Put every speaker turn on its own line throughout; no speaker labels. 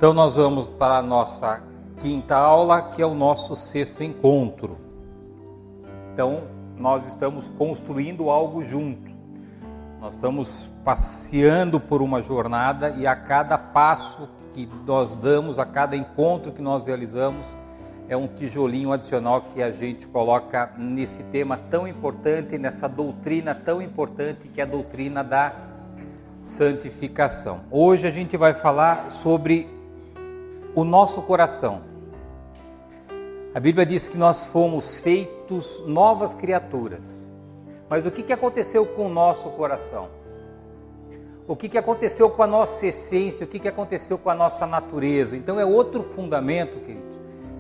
Então nós vamos para a nossa quinta aula, que é o nosso sexto encontro. Então nós estamos construindo algo junto. Nós estamos passeando por uma jornada e a cada passo que nós damos, a cada encontro que nós realizamos, é um tijolinho adicional que a gente coloca nesse tema tão importante, nessa doutrina tão importante que é a doutrina da santificação. Hoje a gente vai falar sobre o nosso coração. A Bíblia diz que nós fomos feitos novas criaturas. Mas o que aconteceu com o nosso coração? O que aconteceu com a nossa essência? O que aconteceu com a nossa natureza? Então é outro fundamento, querido,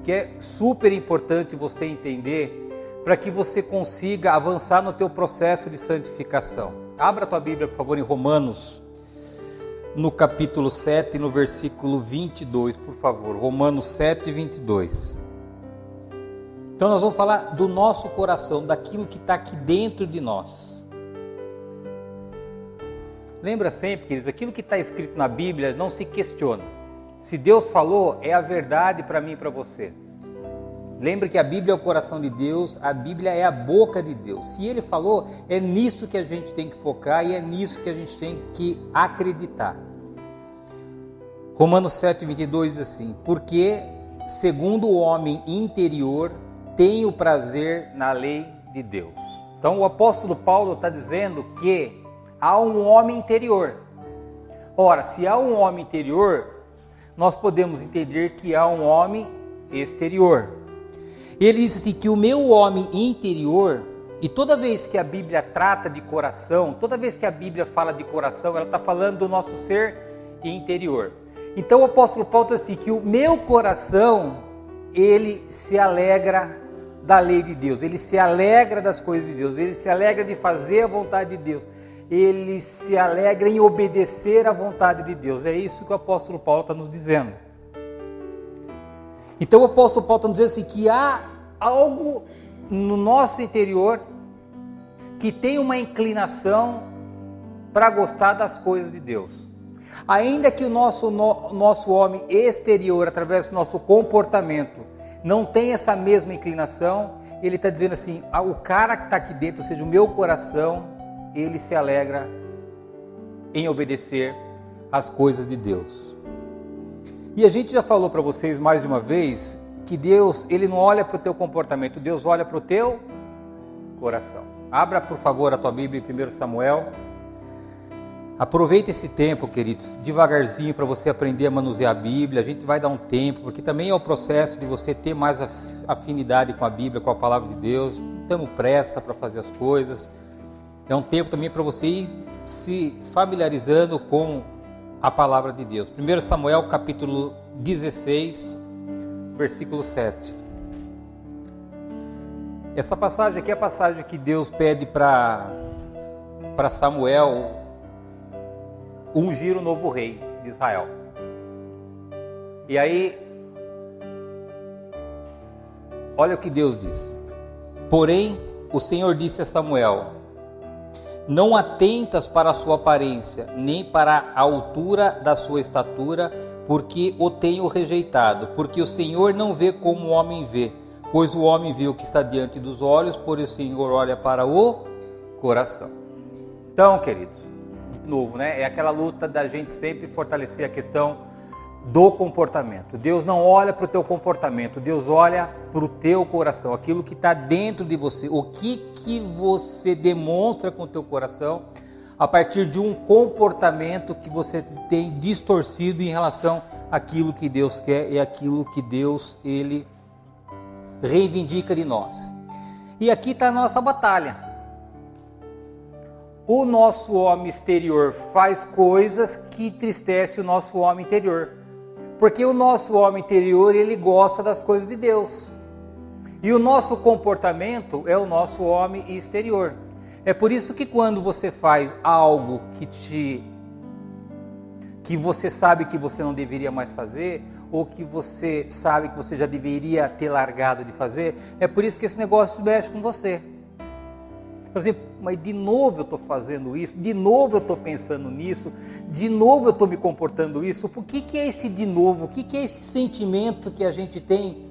que é super importante você entender para que você consiga avançar no teu processo de santificação. Abra a tua Bíblia, por favor, em Romanos, no capítulo 7, no versículo 22, por favor. Romanos 7, 22. Então nós vamos falar do nosso coração, daquilo que está aqui dentro de nós. Lembra sempre, queridos, aquilo que está escrito na Bíblia não se questiona. Se Deus falou, é a verdade para mim e para você. Lembre que a Bíblia é o coração de Deus, a Bíblia é a boca de Deus. Se Ele falou, é nisso que a gente tem que focar e é nisso que a gente tem que acreditar. Romanos 7, 22 diz assim: porque, segundo o homem interior, tem o prazer na lei de Deus. Então o apóstolo Paulo está dizendo que há um homem interior. Ora, se há um homem interior, nós podemos entender que há um homem exterior. Ele diz assim, que o meu homem interior, e toda vez que a Bíblia trata de coração, toda vez que a Bíblia fala de coração, ela está falando do nosso ser interior. Então o apóstolo Paulo diz assim, que o meu coração, ele se alegra da lei de Deus, ele se alegra das coisas de Deus, ele se alegra de fazer a vontade de Deus, ele se alegra em obedecer à vontade de Deus. É isso que o apóstolo Paulo está nos dizendo. Então o apóstolo Paulo está nos dizendo assim, que há algo no nosso interior que tem uma inclinação para gostar das coisas de Deus. Ainda que o nosso homem exterior, através do nosso comportamento, não tem essa mesma inclinação, ele está dizendo assim, o cara que está aqui dentro, ou seja, o meu coração, ele se alegra em obedecer às coisas de Deus. E a gente já falou para vocês mais de uma vez, que Deus, ele não olha para o teu comportamento, Deus olha para o teu coração. Abra, por favor, a tua Bíblia em 1 Samuel. Aproveita esse tempo, queridos, devagarzinho, para você aprender a manusear a Bíblia. A gente vai dar um tempo, porque também é o processo de você ter mais afinidade com a Bíblia, com a Palavra de Deus. Não temos pressa para fazer as coisas. É um tempo também para você ir se familiarizando com a Palavra de Deus. 1 Samuel, capítulo 16, versículo 7. Essa passagem aqui é a passagem que Deus pede para Samuel ungir o novo rei de Israel. E aí, olha o que Deus diz. Porém, o Senhor disse a Samuel: não atentas para a sua aparência, nem para a altura da sua estatura, porque o tenho rejeitado. Porque o Senhor não vê como o homem vê, pois o homem vê o que está diante dos olhos, porém o Senhor olha para o coração. Então, queridos, de novo, né? É aquela luta da gente sempre fortalecer a questão do comportamento. Deus não olha para o teu comportamento, Deus olha para o teu coração, aquilo que está dentro de você, o que você demonstra com o teu coração a partir de um comportamento que você tem distorcido em relação àquilo que Deus quer e aquilo que Deus, ele reivindica de nós. E aqui está a nossa batalha. O nosso homem exterior faz coisas que entristecem o nosso homem interior. Porque o nosso homem interior, ele gosta das coisas de Deus. E o nosso comportamento é o nosso homem exterior. É por isso que quando você faz algo que você sabe que você não deveria mais fazer, ou que você sabe que você já deveria ter largado de fazer, é por isso que esse negócio mexe com você. Por exemplo, mas de novo eu estou fazendo isso, de novo eu estou pensando nisso, de novo eu estou me comportando isso. Por que é esse de novo? O que é esse sentimento que a gente tem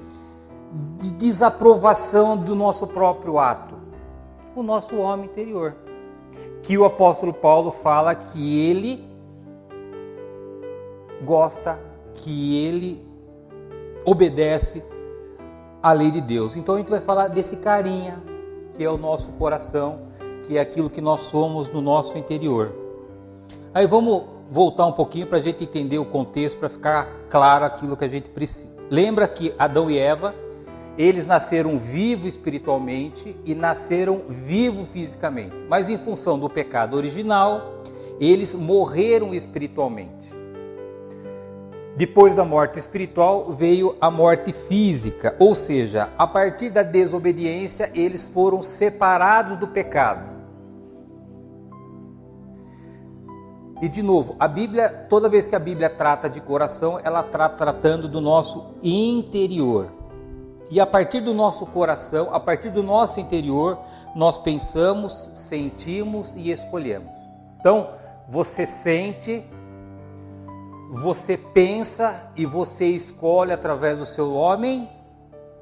de desaprovação do nosso próprio ato? O nosso homem interior, que o apóstolo Paulo fala que ele gosta, que ele obedece à lei de Deus. Então a gente vai falar desse carinha, que é o nosso coração, que é aquilo que nós somos no nosso interior. Aí vamos voltar um pouquinho para a gente entender o contexto, para ficar claro aquilo que a gente precisa. Lembra que Adão e Eva, eles nasceram vivos espiritualmente e nasceram vivos fisicamente. Mas em função do pecado original, eles morreram espiritualmente. Depois da morte espiritual veio a morte física, ou seja, a partir da desobediência eles foram separados do pecado. E de novo, a Bíblia, toda vez que a Bíblia trata de coração, ela está tratando do nosso interior. E a partir do nosso coração, a partir do nosso interior, nós pensamos, sentimos e escolhemos. Então, você sente, você pensa e você escolhe através do seu homem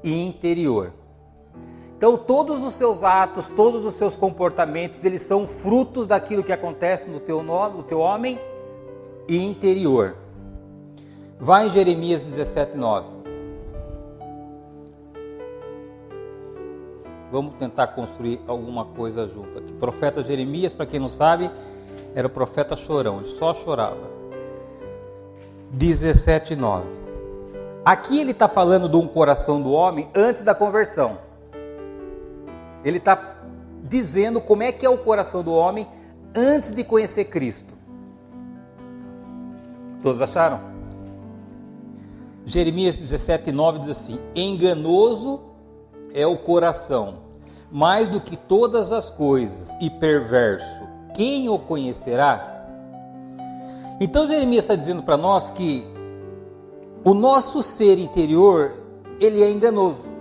interior. Então, todos os seus atos, todos os seus comportamentos, eles são frutos daquilo que acontece no teu homem interior. Vai em Jeremias 17:9. Vamos tentar construir alguma coisa junto aqui. O profeta Jeremias, para quem não sabe, era o profeta chorão, ele só chorava. 17:9. Aqui ele está falando de um coração do homem antes da conversão. Ele está dizendo como é que é o coração do homem antes de conhecer Cristo. Todos acharam? Jeremias 17:9 diz assim: enganoso é o coração, mais do que todas as coisas, e perverso, quem o conhecerá? Então Jeremias está dizendo para nós que o nosso ser interior, ele é enganoso.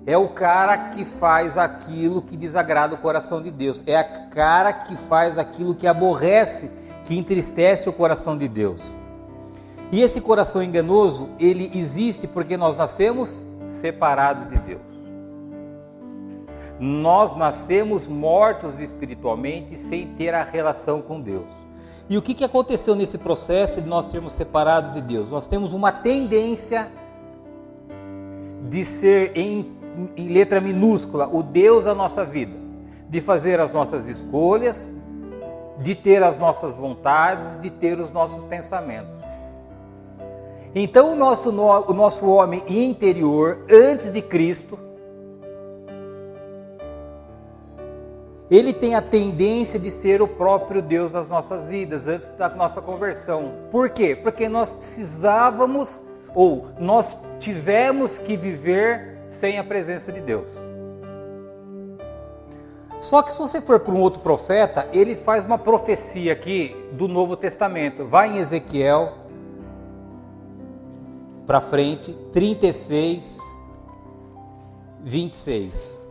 É o cara que faz aquilo que desagrada o coração de Deus. É a cara que faz aquilo que aborrece, que entristece o coração de Deus. E esse coração enganoso, ele existe porque nós nascemos separados de Deus. Nós nascemos mortos espiritualmente sem ter a relação com Deus. E o que aconteceu nesse processo de nós sermos separados de Deus? Nós temos uma tendência de ser, em letra minúscula, o Deus da nossa vida, de fazer as nossas escolhas, de ter as nossas vontades, de ter os nossos pensamentos. Então o nosso homem interior, antes de Cristo, ele tem a tendência de ser o próprio Deus das nossas vidas, antes da nossa conversão. Por quê? Porque nós precisávamos, ou nós tivemos que viver sem a presença de Deus. Só que se você for para um outro profeta, ele faz uma profecia aqui do Novo Testamento. Vai em Ezequiel, para frente, 36, 26.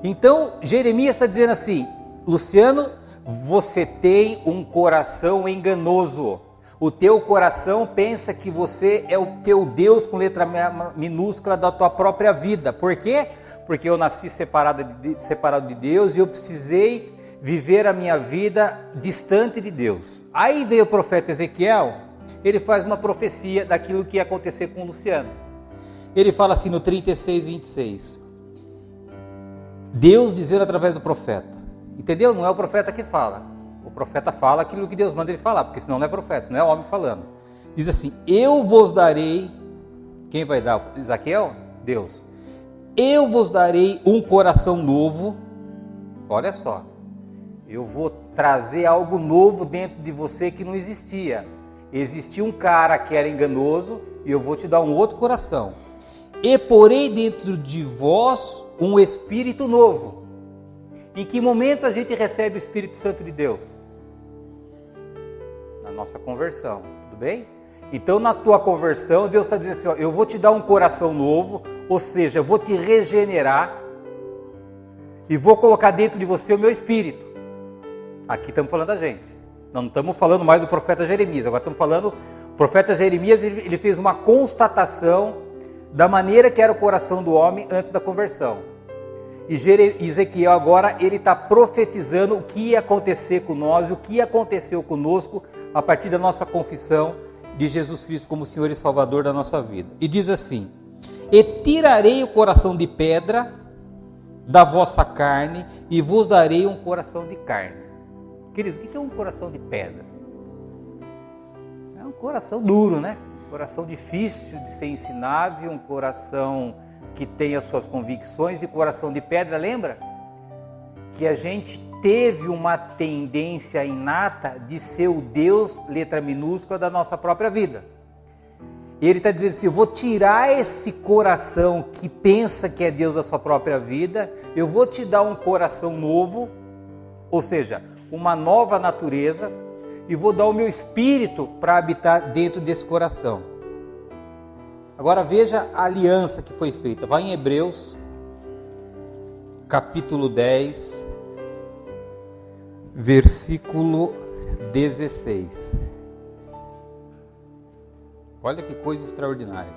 Então, Jeremias está dizendo assim: Luciano, você tem um coração enganoso. O teu coração pensa que você é o teu Deus com letra minúscula da tua própria vida. Por quê? Porque eu nasci separado de Deus e eu precisei viver a minha vida distante de Deus. Aí veio o profeta Ezequiel, ele faz uma profecia daquilo que ia acontecer com o Luciano. Ele fala assim no 36, 26. Deus dizendo através do profeta. Entendeu? Não é o profeta que fala. O profeta fala aquilo que Deus manda ele falar, porque senão não é profeta, não é homem falando. Diz assim: eu vos darei. Quem vai dar? Ezequiel? Deus. Eu vos darei um coração novo. Olha só. Eu vou trazer algo novo dentro de você que não existia. Existia um cara que era enganoso e eu vou te dar um outro coração. E porei dentro de vós um espírito novo. Em que momento a gente recebe o Espírito Santo de Deus? Na nossa conversão, tudo bem? Então, na tua conversão, Deus está dizendo assim, ó, eu vou te dar um coração novo, ou seja, eu vou te regenerar e vou colocar dentro de você o meu espírito. Aqui estamos falando da gente. Não estamos falando mais do profeta Jeremias. Agora estamos falando, o profeta Jeremias, ele fez uma constatação da maneira que era o coração do homem antes da conversão. E Ezequiel agora, ele está profetizando o que ia acontecer com nós, o que aconteceu conosco a partir da nossa confissão de Jesus Cristo como Senhor e Salvador da nossa vida. E diz assim: e tirarei o coração de pedra da vossa carne e vos darei um coração de carne. Queridos, o que é um coração de pedra? É um coração duro, né? Um coração difícil de ser ensinável, um coração que tem as suas convicções. E coração de pedra, lembra? Que a gente teve uma tendência inata de ser o Deus, letra minúscula, da nossa própria vida. E ele está dizendo assim, eu vou tirar esse coração que pensa que é Deus da sua própria vida, eu vou te dar um coração novo, ou seja, uma nova natureza, e vou dar o meu espírito para habitar dentro desse coração. Agora veja a aliança que foi feita. Vai em Hebreus, capítulo 10, versículo 16. Olha que coisa extraordinária.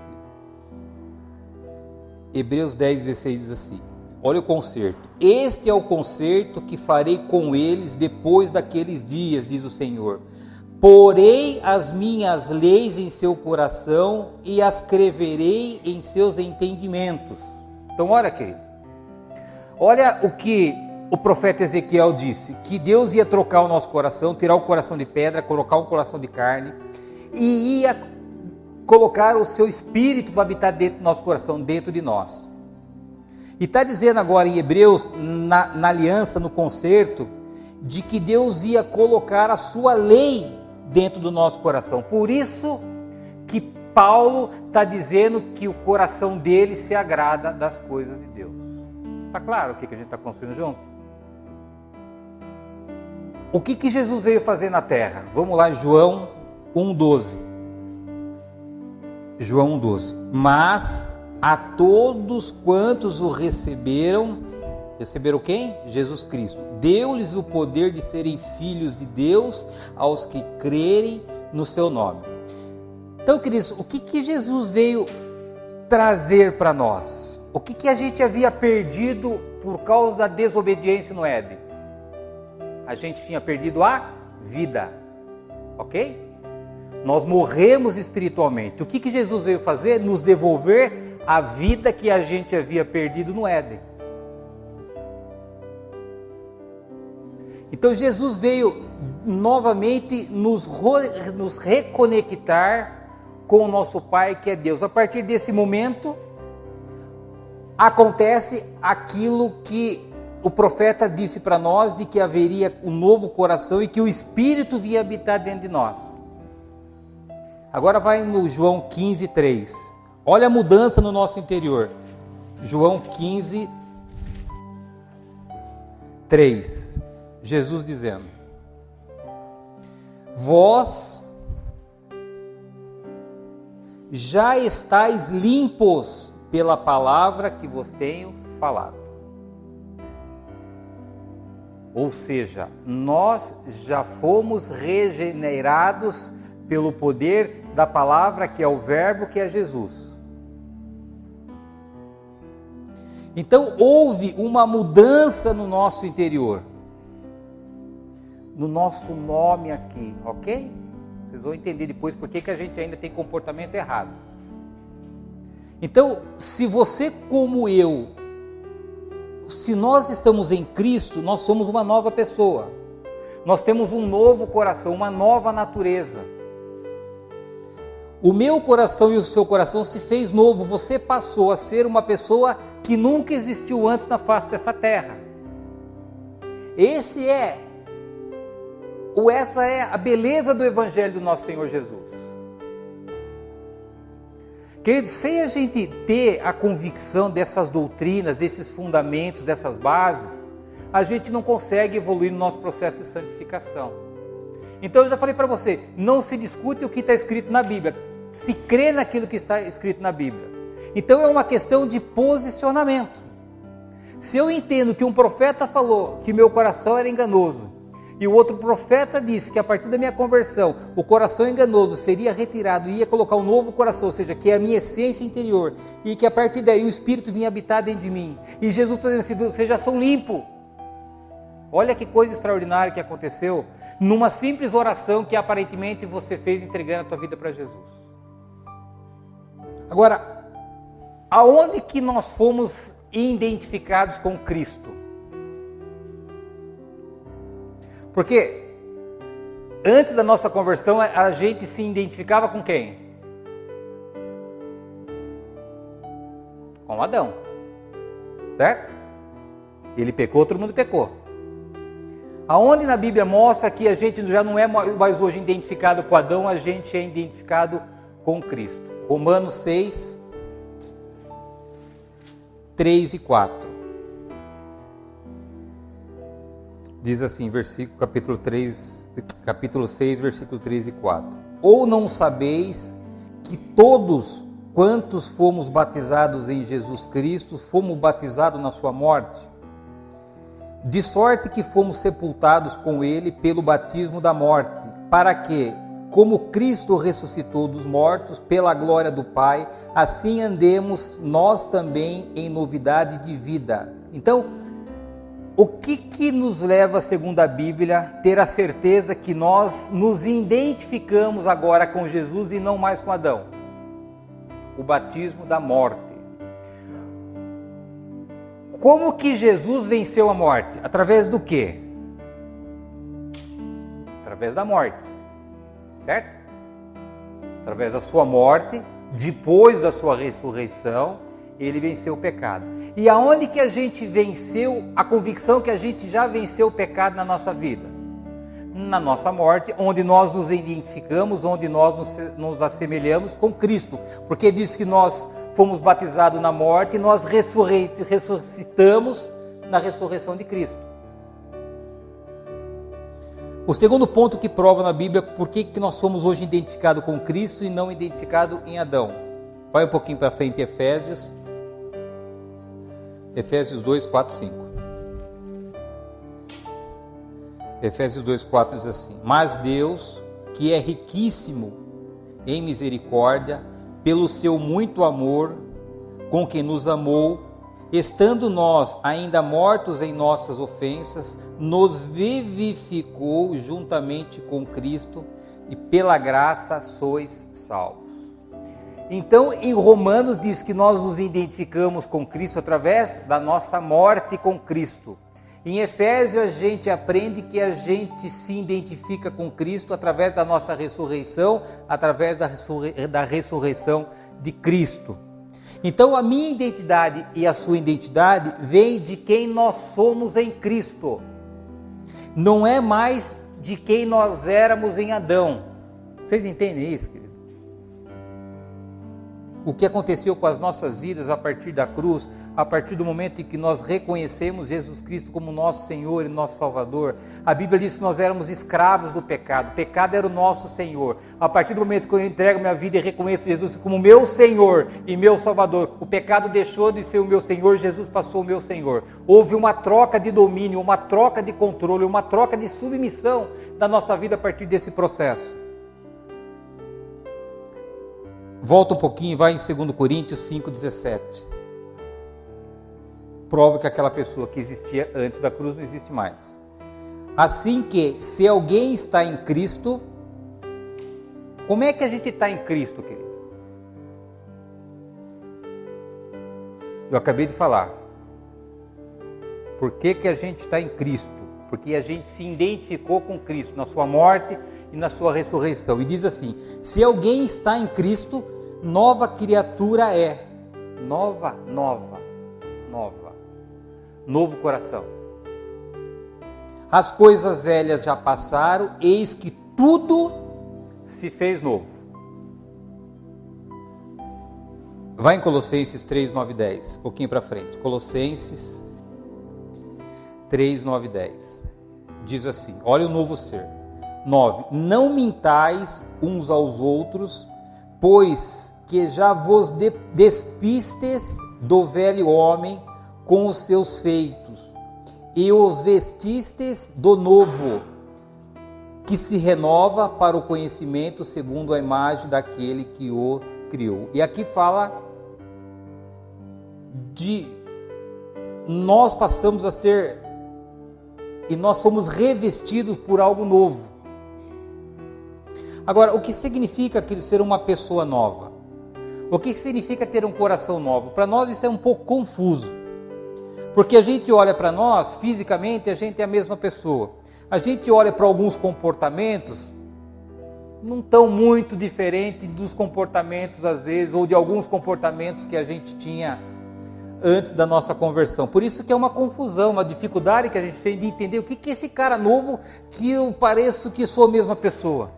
Hebreus 10, 16 diz assim. Olha o concerto. Este é o concerto que farei com eles depois daqueles dias, diz o Senhor. Porei as minhas leis em seu coração e as escreverei em seus entendimentos. Então olha, querido. Olha o que o profeta Ezequiel disse. Que Deus ia trocar o nosso coração, tirar o coração de pedra, colocar um coração de carne. E ia colocar o seu espírito para habitar dentro do nosso coração, dentro de nós. E está dizendo agora em Hebreus, na aliança, no concerto, de que Deus ia colocar a sua lei dentro do nosso coração. Por isso que Paulo está dizendo que o coração dele se agrada das coisas de Deus. Está claro o que a gente está construindo junto? O que Jesus veio fazer na terra? Vamos lá, João 1,12. João 1,12. Mas a todos quantos o receberam quem? Jesus Cristo. Deu-lhes o poder de serem filhos de Deus aos que crerem no seu nome. Então, queridos, o que Jesus veio trazer para nós? O que a gente havia perdido por causa da desobediência no Éden? A gente tinha perdido a vida, ok? Nós morremos espiritualmente. O que Jesus veio fazer? Nos devolver a vida que a gente havia perdido no Éden. Então Jesus veio novamente nos reconectar com o nosso Pai que é Deus. A partir desse momento acontece aquilo que o profeta disse para nós, de que haveria um novo coração e que o Espírito vinha habitar dentro de nós. Agora vai no João 15, 3. Olha a mudança no nosso interior. João 15, 3. Jesus dizendo: vós já estáis limpos pela palavra que vos tenho falado. Ou seja, nós já fomos regenerados pelo poder da palavra que é o verbo, que é Jesus. Então houve uma mudança no nosso interior, no nosso nome aqui, ok? Vocês vão entender depois por que a gente ainda tem comportamento errado. Então, se você como eu, se nós estamos em Cristo, nós somos uma nova pessoa. Nós temos um novo coração, uma nova natureza. O meu coração e o seu coração se fez novo. Você passou a ser uma pessoa que nunca existiu antes na face dessa terra. Essa é a beleza do Evangelho do nosso Senhor Jesus. Queridos, sem a gente ter a convicção dessas doutrinas, desses fundamentos, dessas bases, a gente não consegue evoluir no nosso processo de santificação. Então eu já falei para você, não se discute o que está escrito na Bíblia, se crê naquilo que está escrito na Bíblia. Então é uma questão de posicionamento. Se eu entendo que um profeta falou que meu coração era enganoso, e o outro profeta disse que a partir da minha conversão, o coração enganoso seria retirado e ia colocar um novo coração, ou seja, que é a minha essência interior, e que a partir daí o Espírito vinha habitar dentro de mim, e Jesus está dizendo assim, vocês já são limpos. Olha que coisa extraordinária que aconteceu numa simples oração que aparentemente você fez entregando a tua vida para Jesus. Agora, aonde que nós fomos identificados com Cristo? Porque antes da nossa conversão a gente se identificava com quem? Com Adão, certo? Ele pecou, todo mundo pecou. Aonde na Bíblia mostra que a gente já não é mais hoje identificado com Adão, a gente é identificado com Cristo. Romanos 6, 3 e 4. Diz assim, capítulo 6, versículo 3 e 4. Ou não sabeis que todos quantos fomos batizados em Jesus Cristo, fomos batizados na sua morte? De sorte que fomos sepultados com ele pelo batismo da morte, para que, como Cristo ressuscitou dos mortos pela glória do Pai, assim andemos nós também em novidade de vida. Então, o que nos leva, segundo a Bíblia, a ter a certeza que nós nos identificamos agora com Jesus e não mais com Adão? O batismo da morte. Como que Jesus venceu a morte? Através do quê? Através da morte, certo? Através da sua morte, depois da sua ressurreição, ele venceu o pecado. E aonde que a gente venceu a convicção que a gente já venceu o pecado na nossa vida? Na nossa morte, onde nós nos identificamos, onde nós nos assemelhamos com Cristo. Porque diz que nós fomos batizados na morte e nós ressuscitamos na ressurreição de Cristo. O segundo ponto que prova na Bíblia por que nós somos hoje identificados com Cristo e não identificados em Adão. Vai um pouquinho para frente, Efésios 2, 4, 5. Efésios 2, 4 diz assim: Mas Deus, que é riquíssimo em misericórdia, pelo seu muito amor, com que nos amou, estando nós ainda mortos em nossas ofensas, nos vivificou juntamente com Cristo, e pela graça sois salvos. Então, em Romanos diz que nós nos identificamos com Cristo através da nossa morte com Cristo. Em Efésios a gente aprende que a gente se identifica com Cristo através da nossa ressurreição, através da ressurreição de Cristo. Então a minha identidade e a sua identidade vem de quem nós somos em Cristo. Não é mais de quem nós éramos em Adão. Vocês entendem isso, querido? O que aconteceu com as nossas vidas a partir da cruz, a partir do momento em que nós reconhecemos Jesus Cristo como nosso Senhor e nosso Salvador. A Bíblia diz que nós éramos escravos do pecado, o pecado era o nosso Senhor. A partir do momento que eu entrego minha vida e reconheço Jesus como meu Senhor e meu Salvador, o pecado deixou de ser o meu Senhor, Jesus passou o meu Senhor. Houve uma troca de domínio, uma troca de controle, uma troca de submissão da nossa vida a partir desse processo. Volta um pouquinho e vai em 2 Coríntios 5,17. Prova que aquela pessoa que existia antes da cruz não existe mais. Assim que, se alguém está em Cristo, como é que a gente está em Cristo, querido? Eu acabei de falar. Por que a gente está em Cristo? Porque a gente se identificou com Cristo na sua morte e na sua ressurreição. E diz assim: se alguém está em Cristo, nova criatura é. Nova. Novo coração. As coisas velhas já passaram, eis que tudo se fez novo. Vai em Colossenses 3, 9 e 10. Um pouquinho para frente. Colossenses 3, 9 e 10. Diz assim: olha o novo ser. 9. Não mintais uns aos outros, pois que já vos despistes do velho homem com os seus feitos, e os vestistes do novo, que se renova para o conhecimento segundo a imagem daquele que o criou. E aqui fala de nós passamos a ser, e nós fomos revestidos por algo novo. Agora, o que significa ser uma pessoa nova? O que significa ter um coração novo? Para nós isso é um pouco confuso, porque a gente olha para nós, fisicamente a gente é a mesma pessoa. A gente olha para alguns comportamentos, não estão muito diferentes dos comportamentos às vezes, ou de alguns comportamentos que a gente tinha antes da nossa conversão. Por isso que é uma confusão, uma dificuldade que a gente tem de entender o que é esse cara novo que eu pareço que sou a mesma pessoa.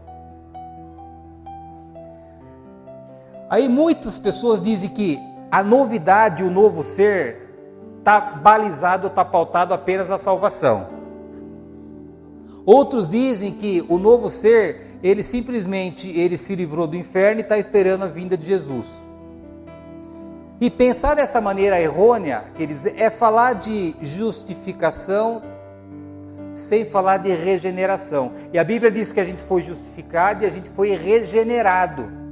Aí muitas pessoas dizem que a novidade, o novo ser, está balizado, está pautado apenas na salvação. Outros dizem que o novo ser, ele simplesmente se livrou do inferno e está esperando a vinda de Jesus. E pensar dessa maneira errônea, queridos, é falar de justificação sem falar de regeneração. E a Bíblia diz que a gente foi justificado e a gente foi regenerado.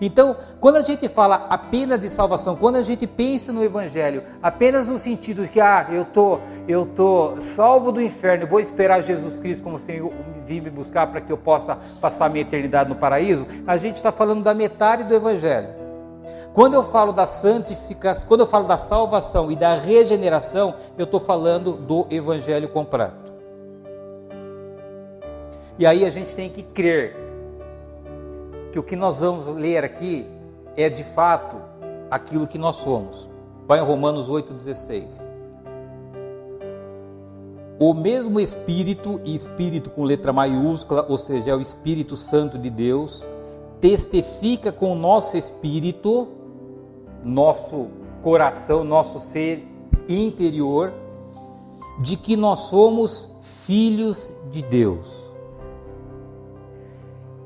Então, quando a gente fala apenas de salvação, quando a gente pensa no Evangelho, apenas no sentido de que eu tô salvo do inferno, vou esperar Jesus Cristo como Senhor vir me buscar para que eu possa passar a minha eternidade no paraíso, a gente está falando da metade do Evangelho. Quando eu falo da santificação, quando eu falo da salvação e da regeneração, eu estou falando do Evangelho completo. E aí a gente tem que crer que o que nós vamos ler aqui é de fato aquilo que nós somos. Vai em Romanos 8,16. O mesmo Espírito, e Espírito com letra maiúscula, ou seja, é o Espírito Santo de Deus, testifica com o nosso espírito, nosso coração, nosso ser interior, de que nós somos filhos de Deus.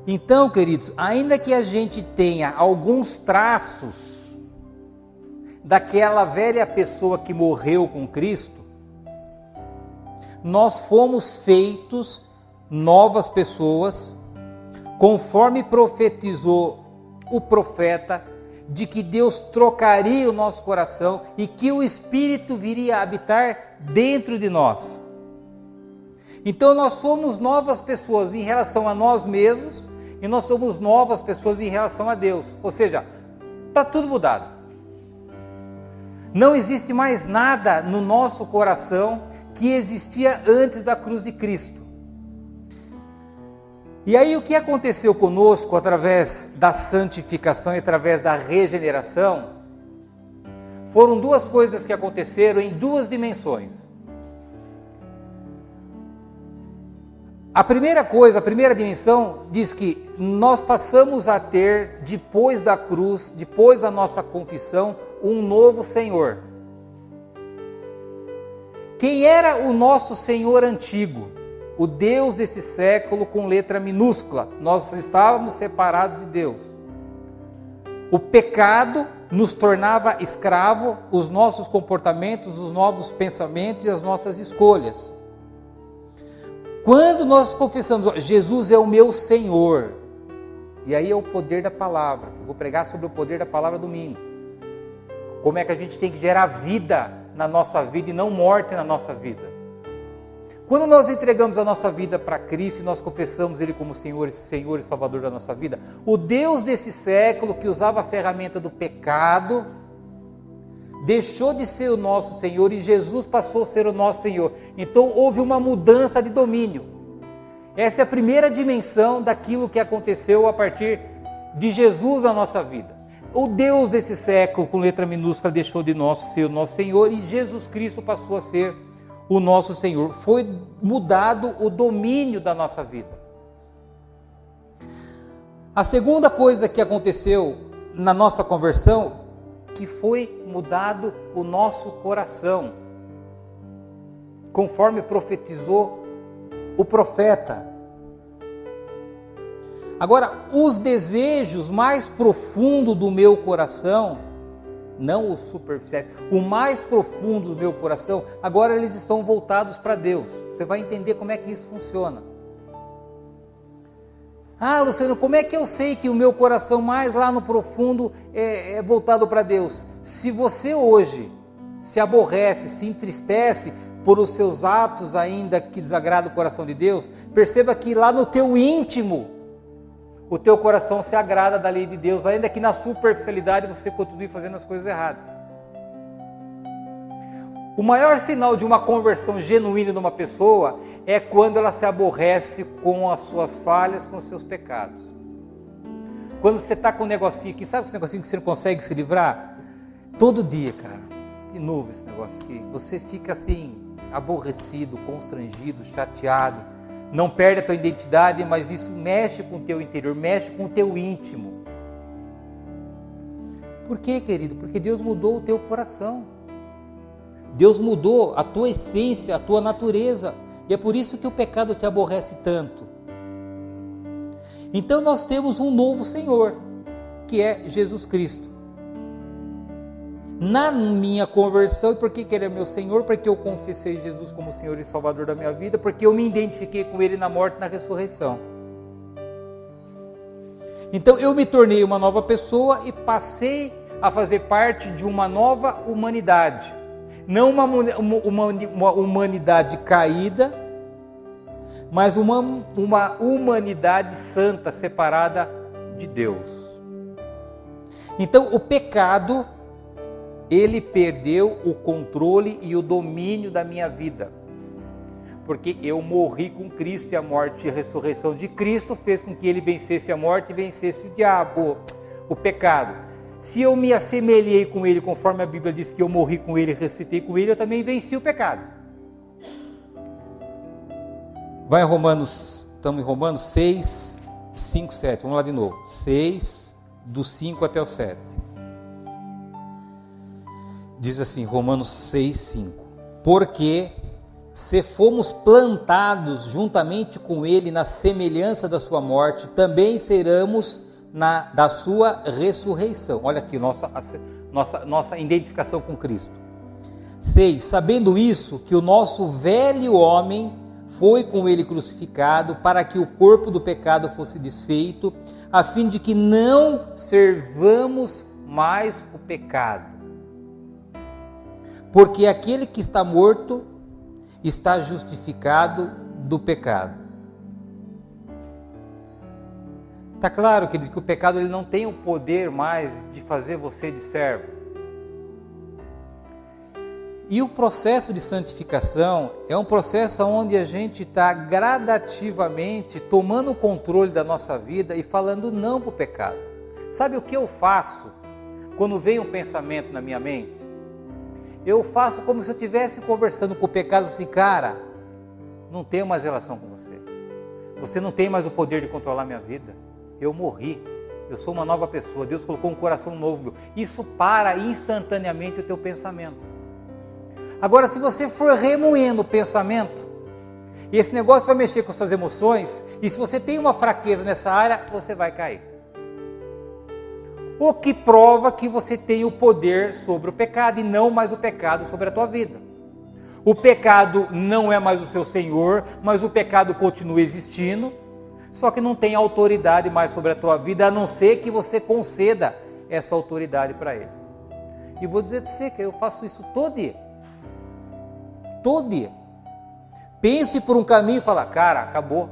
Então, queridos, ainda que a gente tenha alguns traços daquela velha pessoa que morreu com Cristo, nós fomos feitos novas pessoas, conforme profetizou o profeta, de que Deus trocaria o nosso coração e que o Espírito viria a habitar dentro de nós. Então nós somos novas pessoas em relação a nós mesmos e nós somos novas pessoas em relação a Deus. Ou seja, está tudo mudado. Não existe mais nada no nosso coração que existia antes da cruz de Cristo. E aí o que aconteceu conosco através da santificação e através da regeneração, foram duas coisas que aconteceram em duas dimensões. A primeira coisa, a primeira dimensão, diz que nós passamos a ter, depois da cruz, depois da nossa confissão, um novo Senhor. Quem era o nosso Senhor antigo? O Deus desse século com letra minúscula. Nós estávamos separados de Deus. O pecado nos tornava escravo, os nossos comportamentos, os novos pensamentos e as nossas escolhas. Quando nós confessamos, Jesus é o meu Senhor, e aí é o poder da palavra. Eu vou pregar sobre o poder da palavra domingo. Como é que a gente tem que gerar vida na nossa vida e não morte na nossa vida. Quando nós entregamos a nossa vida para Cristo e nós confessamos Ele como Senhor e Salvador da nossa vida, o Deus desse século que usava a ferramenta do pecado, deixou de ser o nosso Senhor e Jesus passou a ser o nosso Senhor. Então houve uma mudança de domínio. Essa é a primeira dimensão daquilo que aconteceu a partir de Jesus na nossa vida. O Deus desse século, com letra minúscula, deixou de ser o nosso Senhor e Jesus Cristo passou a ser o nosso Senhor. Foi mudado o domínio da nossa vida. A segunda coisa que aconteceu na nossa conversão, que foi mudado o nosso coração, conforme profetizou o profeta. Agora, os desejos mais profundos do meu coração, não os superficiais, o mais profundo do meu coração, agora eles estão voltados para Deus. Você vai entender como é que isso funciona. Ah, Luciano, como é que eu sei que o meu coração mais lá no profundo é voltado para Deus? Se você hoje se aborrece, se entristece por os seus atos ainda que desagradam o coração de Deus, perceba que lá no teu íntimo, o teu coração se agrada da lei de Deus, ainda que na superficialidade você continue fazendo as coisas erradas. O maior sinal de uma conversão genuína de uma pessoa é quando ela se aborrece com as suas falhas, com os seus pecados. Quando você está com um negocinho aqui, sabe esse negocinho que você não consegue se livrar? Todo dia, cara, de novo esse negócio aqui, você fica assim, aborrecido, constrangido, chateado, não perde a tua identidade, mas isso mexe com o teu interior, mexe com o teu íntimo. Por quê, querido? Porque Deus mudou o teu coração. Deus mudou a tua essência, a tua natureza. E é por isso que o pecado te aborrece tanto. Então nós temos um novo Senhor, que é Jesus Cristo. Na minha conversão, e por que Ele é meu Senhor? Porque eu confessei Jesus como Senhor e Salvador da minha vida, porque eu me identifiquei com Ele na morte e na ressurreição. Então eu me tornei uma nova pessoa e passei a fazer parte de uma nova humanidade. Não uma humanidade caída, mas uma humanidade santa, separada de Deus. Então o pecado, ele perdeu o controle e o domínio da minha vida, porque eu morri com Cristo, e a morte e a ressurreição de Cristo fez com que ele vencesse a morte e vencesse o diabo, o pecado. Se eu me assemelhei com ele, conforme a Bíblia diz que eu morri com ele e ressuscitei com ele, eu também venci o pecado. Vai em Romanos, estamos em Romanos 6, 5, 7, vamos lá de novo, 6, do 5 até o 7. Diz assim, Romanos 6, 5. Porque se fomos plantados juntamente com ele na semelhança da sua morte, também seremos da sua ressurreição. Olha aqui, nossa identificação com Cristo. 6. Sabendo isso, que o nosso velho homem foi com ele crucificado, para que o corpo do pecado fosse desfeito, a fim de que não servamos mais o pecado. Porque aquele que está morto está justificado do pecado. Está claro, querido, que o pecado ele não tem o poder mais de fazer você de servo. E o processo de santificação é um processo onde a gente está gradativamente tomando o controle da nossa vida e falando não para o pecado. Sabe o que eu faço quando vem um pensamento na minha mente? Eu faço como se eu estivesse conversando com o pecado, assim, cara, não tenho mais relação com você. Você não tem mais o poder de controlar minha vida. Eu morri. Eu sou uma nova pessoa. Deus colocou um coração novo. Isso para instantaneamente o teu pensamento. Agora, se você for remoendo o pensamento, e esse negócio vai mexer com suas emoções, e se você tem uma fraqueza nessa área, você vai cair. O que prova que você tem o poder sobre o pecado e não mais o pecado sobre a tua vida. O pecado não é mais o seu senhor, mas o pecado continua existindo, só que não tem autoridade mais sobre a tua vida, a não ser que você conceda essa autoridade para ele. E vou dizer para você que eu faço isso todo dia. Todo dia. Pense por um caminho e fala, cara, acabou.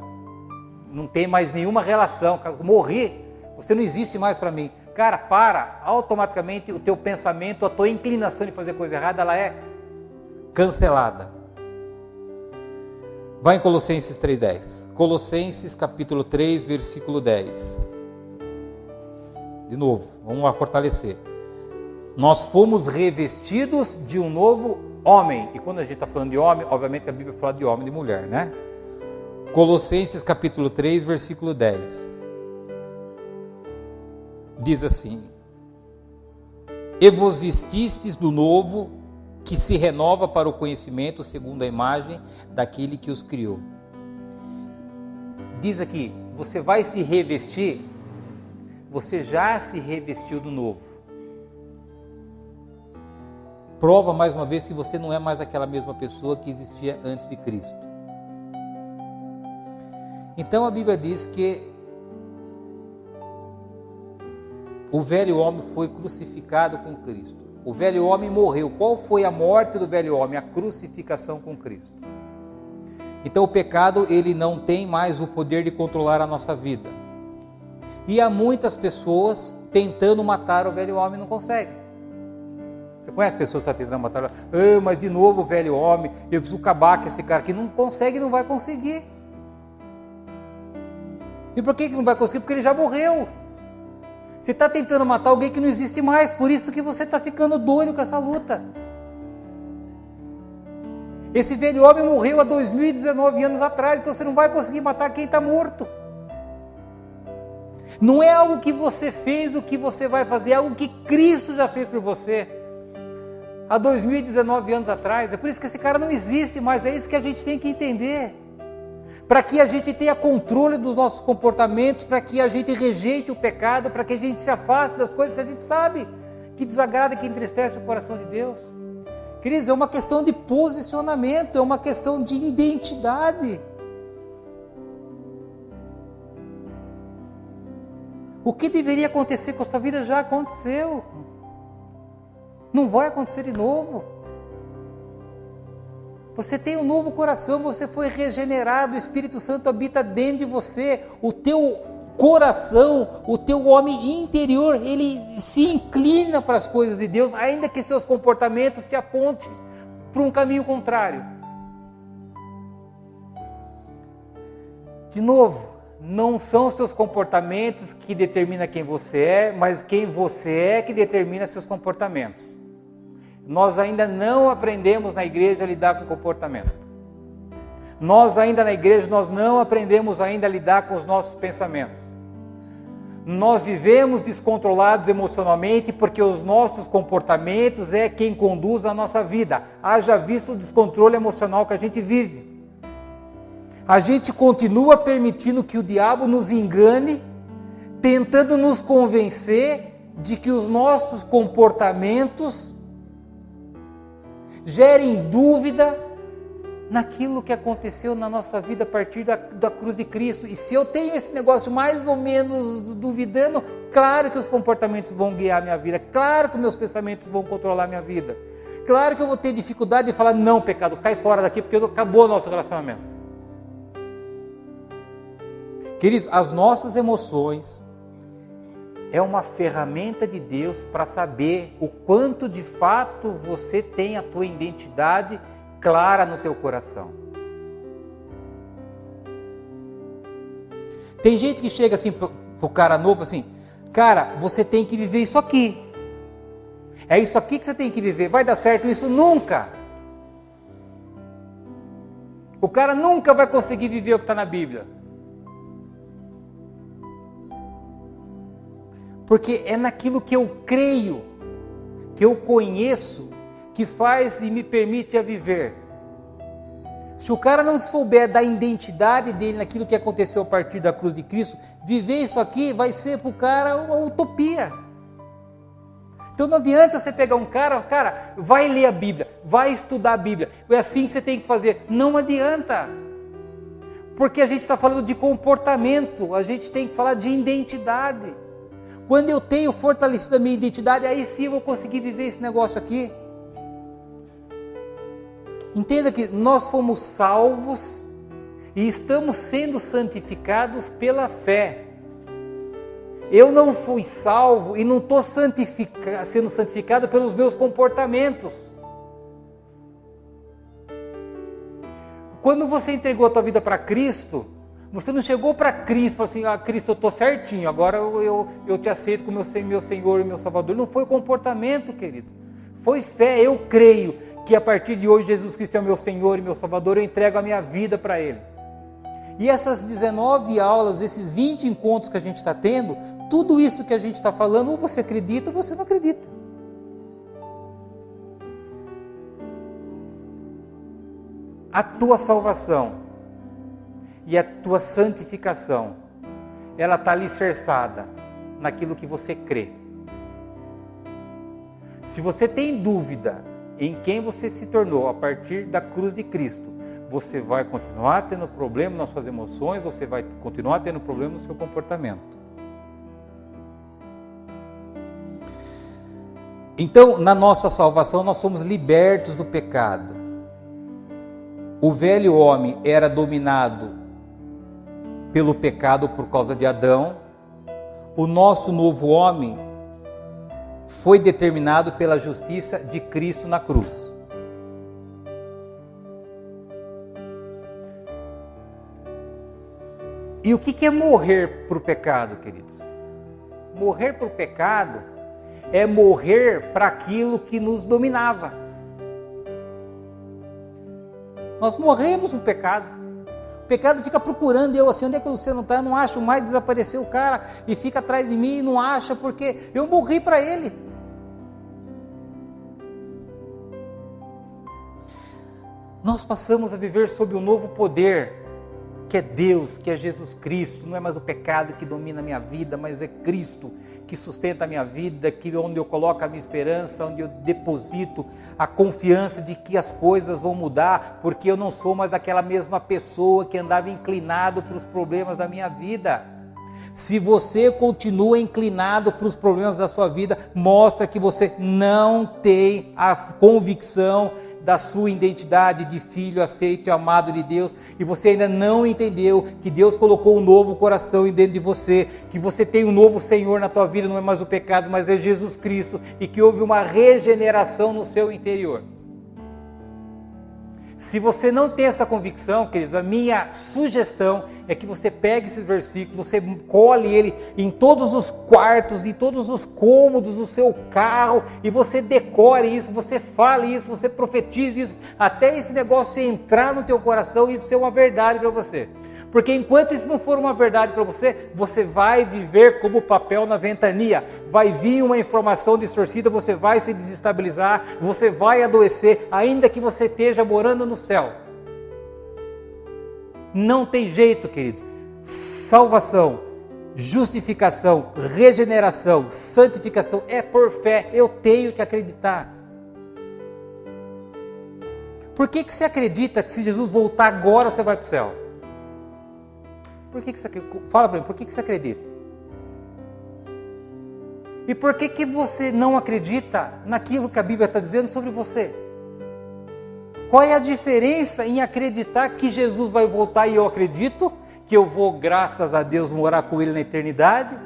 Não tem mais nenhuma relação, morri, você não existe mais para mim. Cara, automaticamente o teu pensamento, a tua inclinação de fazer coisa errada, ela é cancelada. Vai em Colossenses 3:10. Colossenses capítulo 3, versículo 10. De novo, vamos lá fortalecer. Nós fomos revestidos de um novo homem. E quando a gente está falando de homem, obviamente a Bíblia fala de homem e de mulher, né? Colossenses capítulo 3, versículo 10. Diz assim: E vos vestistes do novo, que se renova para o conhecimento segundo a imagem daquele que os criou. diz aqui, você vai se revestir, você já se revestiu do novo. Prova mais uma vez que você não é mais aquela mesma pessoa que existia antes de Cristo. Então a Bíblia diz que o velho homem foi crucificado com Cristo. O velho homem morreu. Qual foi a morte do velho homem? A crucificação com Cristo. Então o pecado, ele não tem mais o poder de controlar a nossa vida. E há muitas pessoas tentando matar o velho homem e não conseguem. Você conhece pessoas que estão tentando matar? Mas de novo o velho homem, eu preciso acabar com esse cara que não consegue, não vai conseguir. E por que não vai conseguir? Porque ele já morreu. Você está tentando matar alguém que não existe mais, por isso que você está ficando doido com essa luta. Esse velho homem morreu há 2019 anos atrás, então você não vai conseguir matar quem está morto. Não é algo que você fez, o que você vai fazer, é algo que Cristo já fez por você. Há 2019 anos atrás, é por isso que esse cara não existe mais, é isso que a gente tem que entender. Para que a gente tenha controle dos nossos comportamentos, para que a gente rejeite o pecado, para que a gente se afaste das coisas que a gente sabe, que desagrada e que entristece o coração de Deus. Queridos, é uma questão de posicionamento, é uma questão de identidade. O que deveria acontecer com a sua vida já aconteceu. Não vai acontecer de novo. Você tem um novo coração, você foi regenerado, o Espírito Santo habita dentro de você, o teu coração, o teu homem interior, ele se inclina para as coisas de Deus, ainda que seus comportamentos te apontem para um caminho contrário. De novo, não são os seus comportamentos que determinam quem você é, mas quem você é que determina seus comportamentos. Nós ainda não aprendemos na igreja a lidar com comportamento. Nós ainda na igreja, nós não aprendemos ainda a lidar com os nossos pensamentos. Nós vivemos descontrolados emocionalmente porque os nossos comportamentos é quem conduz a nossa vida. Haja visto o descontrole emocional que a gente vive. A gente continua permitindo que o diabo nos engane, tentando nos convencer de que os nossos comportamentos gerem dúvida naquilo que aconteceu na nossa vida a partir da cruz de Cristo. E se eu tenho esse negócio mais ou menos duvidando, claro que os comportamentos vão guiar a minha vida, claro que meus pensamentos vão controlar a minha vida, claro que eu vou ter dificuldade de falar, não, pecado, cai fora daqui, porque acabou o nosso relacionamento. Queridos, as nossas emoções é uma ferramenta de Deus para saber o quanto de fato você tem a tua identidade clara no teu coração. Tem gente que chega assim pro cara novo assim, cara, você tem que viver isso aqui. É isso aqui que você tem que viver. Vai dar certo isso? Nunca. O cara nunca vai conseguir viver o que está na Bíblia. Porque é naquilo que eu creio, que eu conheço, que faz e me permite a viver. Se o cara não souber da identidade dele naquilo que aconteceu a partir da cruz de Cristo, viver isso aqui vai ser para o cara uma utopia. Então não adianta você pegar um cara, vai ler a Bíblia, vai estudar a Bíblia, é assim que você tem que fazer. Não adianta. Porque a gente está falando de comportamento, a gente tem que falar de identidade. Quando eu tenho fortalecido a minha identidade, aí sim eu vou conseguir viver esse negócio aqui. Entenda que nós fomos salvos e estamos sendo santificados pela fé. Eu não fui salvo e não estou sendo santificado pelos meus comportamentos. Quando você entregou a tua vida para Cristo, você não chegou para Cristo e falou assim, Cristo, eu estou certinho, agora eu te aceito como meu Senhor e meu Salvador. Não foi comportamento, querido. Foi fé, eu creio que a partir de hoje Jesus Cristo é o meu Senhor e meu Salvador, eu entrego a minha vida para Ele. E essas 19 aulas, esses 20 encontros que a gente está tendo, tudo isso que a gente está falando, ou você acredita ou você não acredita. A tua salvação E a tua santificação, ela está alicerçada naquilo que você crê. Se você tem dúvida em quem você se tornou a partir da cruz de Cristo, você vai continuar tendo problema nas suas emoções, você vai continuar tendo problema no seu comportamento. Então, na nossa salvação, nós somos libertos do pecado. O velho homem era dominado pelo pecado por causa de Adão. O nosso novo homem foi determinado pela justiça de Cristo na cruz. E o que é morrer para o pecado, queridos? Morrer para o pecado é morrer para aquilo que nos dominava. Nós morremos no pecado. O pecado fica procurando eu assim, onde é que você não está? Eu não acho mais, desapareceu o cara e fica atrás de mim e não acha porque eu morri para ele. Nós passamos a viver sob um novo poder, que é Deus, que é Jesus Cristo. Não é mais o pecado que domina a minha vida, mas é Cristo que sustenta a minha vida, que onde eu coloco a minha esperança, onde eu deposito a confiança de que as coisas vão mudar, porque eu não sou mais aquela mesma pessoa que andava inclinado para os problemas da minha vida. Se você continua inclinado para os problemas da sua vida, mostra que você não tem a convicção da sua identidade de filho aceito e amado de Deus, e você ainda não entendeu que Deus colocou um novo coração dentro de você, que você tem um novo Senhor na tua vida, não é mais o pecado, mas é Jesus Cristo, e que houve uma regeneração no seu interior. Se você não tem essa convicção, queridos, a minha sugestão é que você pegue esses versículos, você cole ele em todos os quartos, em todos os cômodos do seu carro, e você decore isso, você fale isso, você profetize isso, até esse negócio entrar no teu coração e isso ser uma verdade para você. Porque enquanto isso não for uma verdade para você, você vai viver como papel na ventania. Vai vir uma informação distorcida, você vai se desestabilizar, você vai adoecer, ainda que você esteja morando no céu. Não tem jeito, queridos. Salvação, justificação, regeneração, santificação é por fé. Eu tenho que acreditar. Por que você acredita que se Jesus voltar agora você vai para o céu? Por que você acredita? Fala para mim, por que você acredita? E por que você não acredita naquilo que a Bíblia está dizendo sobre você? Qual é a diferença em acreditar que Jesus vai voltar e eu acredito que eu vou, graças a Deus, morar com Ele na eternidade?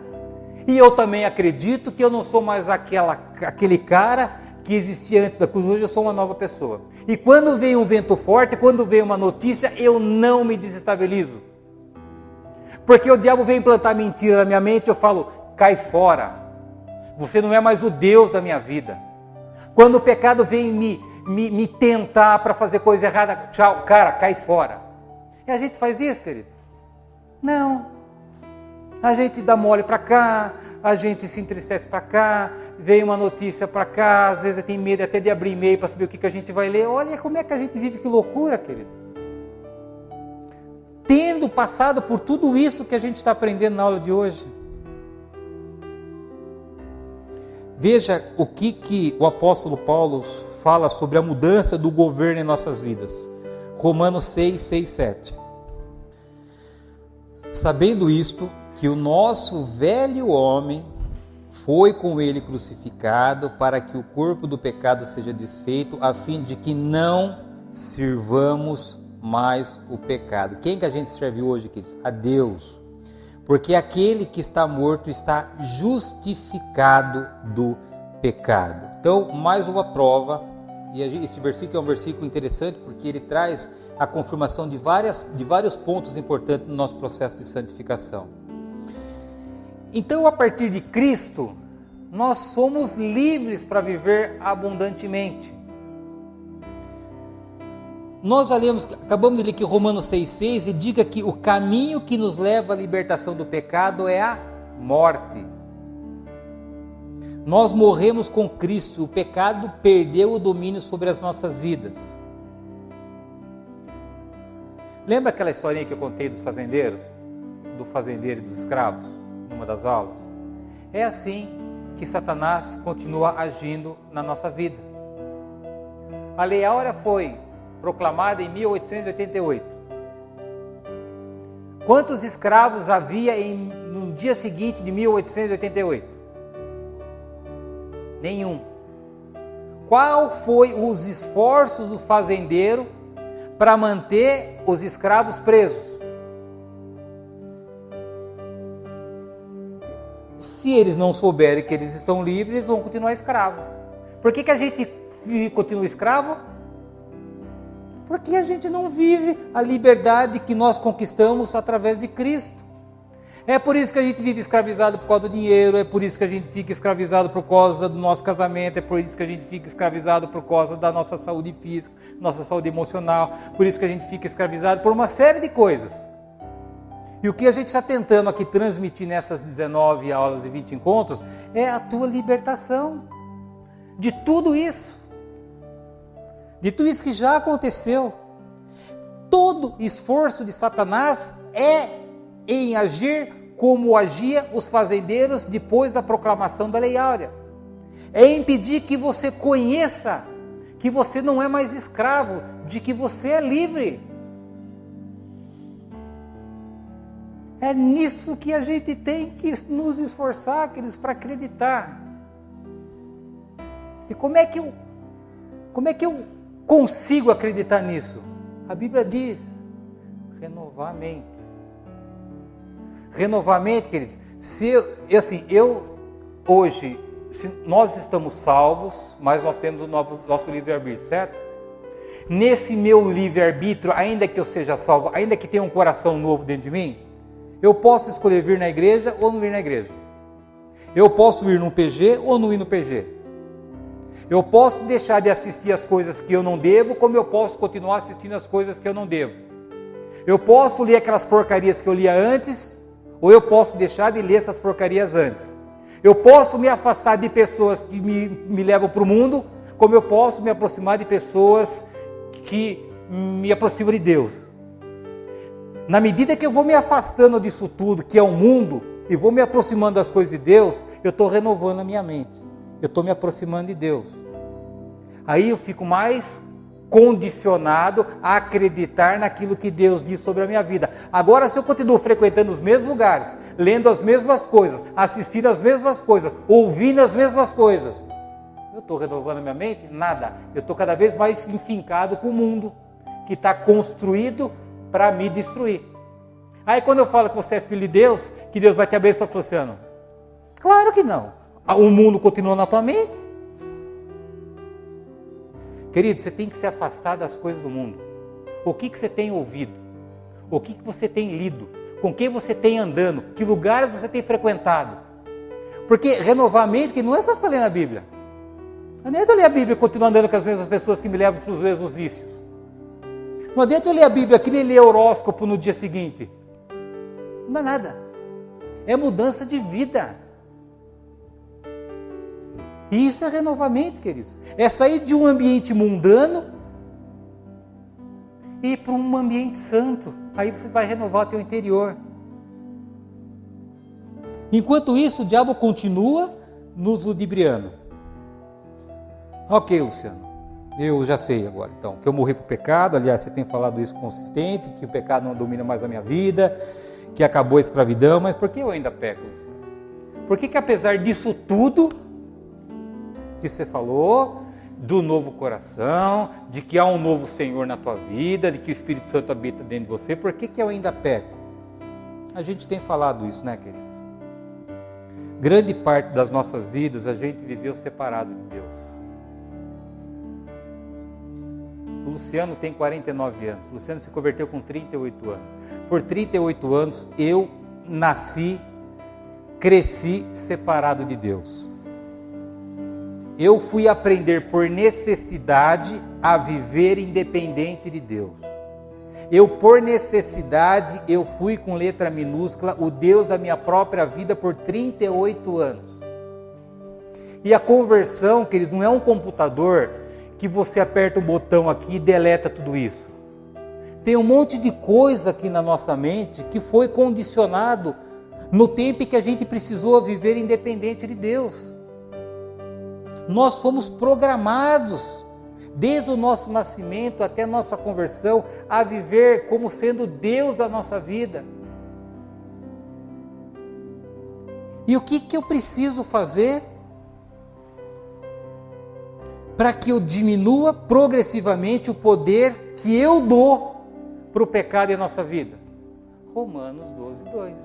E eu também acredito que eu não sou mais aquele cara que existia antes da cruz, hoje eu sou uma nova pessoa. E quando vem um vento forte, quando vem uma notícia, eu não me desestabilizo. Porque o diabo vem implantar mentira na minha mente, eu falo, cai fora. Você não é mais o Deus da minha vida. Quando o pecado vem me tentar para fazer coisa errada, tchau, cara, cai fora. E a gente faz isso, querido? Não. A gente dá mole para cá, a gente se entristece para cá, vem uma notícia para cá, às vezes tem medo até de abrir e-mail para saber o que a gente vai ler. Olha como é que a gente vive, que loucura, querido. Tendo passado por tudo isso que a gente está aprendendo na aula de hoje. Veja o que o apóstolo Paulo fala sobre a mudança do governo em nossas vidas. Romanos 6, 6, 7. Sabendo isto, que o nosso velho homem foi com ele crucificado, para que o corpo do pecado seja desfeito, a fim de que não sirvamos mais o pecado. Quem que a gente serve hoje, queridos? A Deus. Porque aquele que está morto está justificado do pecado. Então, mais uma prova, e esse versículo é um versículo interessante, porque ele traz a confirmação de vários pontos importantes no nosso processo de santificação. Então, a partir de Cristo, nós somos livres para viver abundantemente. Nós já lemos, acabamos de ler que Romanos 6,6 e diga que o caminho que nos leva à libertação do pecado é a morte. Nós morremos com Cristo, o pecado perdeu o domínio sobre as nossas vidas. Lembra aquela historinha que eu contei dos fazendeiros? Do fazendeiro e dos escravos, numa das aulas? É assim que Satanás continua agindo na nossa vida. A Lei Áurea foi proclamada em 1888. Quantos escravos havia no dia seguinte de 1888? Nenhum. Qual foi os esforços do fazendeiro para manter os escravos presos? Se eles não souberem que eles estão livres, eles vão continuar escravos. Por que a gente continua escravo? Porque a gente não vive a liberdade que nós conquistamos através de Cristo. É por isso que a gente vive escravizado por causa do dinheiro, é por isso que a gente fica escravizado por causa do nosso casamento, é por isso que a gente fica escravizado por causa da nossa saúde física, nossa saúde emocional, por isso que a gente fica escravizado por uma série de coisas. E o que a gente está tentando aqui transmitir nessas 19 aulas e 20 encontros é a tua libertação de tudo isso. De tudo isso que já aconteceu. Todo esforço de Satanás é em agir como agia os fazendeiros depois da proclamação da Lei Áurea. É impedir que você conheça que você não é mais escravo, de que você é livre. É nisso que a gente tem que nos esforçar, queridos, para acreditar. E como é que eu consigo acreditar nisso? A Bíblia diz: renovar a mente. Renovar a mente, queridos. Hoje, nós estamos salvos, mas nós temos o nosso livre-arbítrio, certo? Nesse meu livre-arbítrio, ainda que eu seja salvo, ainda que tenha um coração novo dentro de mim, eu posso escolher vir na igreja ou não vir na igreja. Eu posso ir no PG ou não ir no PG. Eu posso deixar de assistir as coisas que eu não devo, como eu posso continuar assistindo as coisas que eu não devo. Eu posso ler aquelas porcarias que eu lia antes, ou eu posso deixar de ler essas porcarias antes. Eu posso me afastar de pessoas que me levam para o mundo, como eu posso me aproximar de pessoas que me aproximam de Deus. Na medida que eu vou me afastando disso tudo, que é o mundo, e vou me aproximando das coisas de Deus, eu estou renovando a minha mente. Eu estou me aproximando de Deus. Aí eu fico mais condicionado a acreditar naquilo que Deus diz sobre a minha vida. Agora, se eu continuo frequentando os mesmos lugares, lendo as mesmas coisas, assistindo as mesmas coisas, ouvindo as mesmas coisas, eu estou renovando a minha mente? Nada. Eu estou cada vez mais enfincado com o mundo, que está construído para me destruir. Aí quando eu falo que você é filho de Deus, que Deus vai te abençoar, Luciano, claro que não. O mundo continua na tua mente. Querido, você tem que se afastar das coisas do mundo. O que você tem ouvido? O que você tem lido? Com quem você tem andando? Que lugares você tem frequentado? Porque renovar a mente não é só ficar lendo a Bíblia. Não adianta eu ler a Bíblia e continuar andando com as mesmas pessoas que me levam para os mesmos vícios. Não adianta eu ler a Bíblia aqui e ler horóscopo no dia seguinte. Não dá nada. É mudança de vida. E isso é renovamento, queridos. É sair de um ambiente mundano e ir para um ambiente santo. Aí você vai renovar o teu interior. Enquanto isso, o diabo continua nos ludibriando. Ok, Luciano. Eu já sei agora, então, que eu morri para o pecado. Aliás, você tem falado isso consistente, que o pecado não domina mais a minha vida, que acabou a escravidão. Mas por que eu ainda peco, Luciano? Por que apesar disso tudo que você falou, do novo coração, de que há um novo Senhor na tua vida, de que o Espírito Santo habita dentro de você, por que eu ainda peco? A gente tem falado isso, né, queridos? Grande parte das nossas vidas a gente viveu separado de Deus. O Luciano tem 49 anos, o Luciano se converteu com 38 anos. Por 38 anos eu nasci, cresci separado de Deus. Eu fui aprender por necessidade a viver independente de Deus. Por necessidade, eu fui com letra minúscula o Deus da minha própria vida por 38 anos. E a conversão, queridos, não é um computador que você aperta um botão aqui e deleta tudo isso. Tem um monte de coisa aqui na nossa mente que foi condicionado no tempo em que a gente precisou viver independente de Deus. Nós fomos programados, desde o nosso nascimento até a nossa conversão, a viver como sendo Deus da nossa vida. E o que eu preciso fazer para que eu diminua progressivamente o poder que eu dou para o pecado em nossa vida? Romanos 12:2.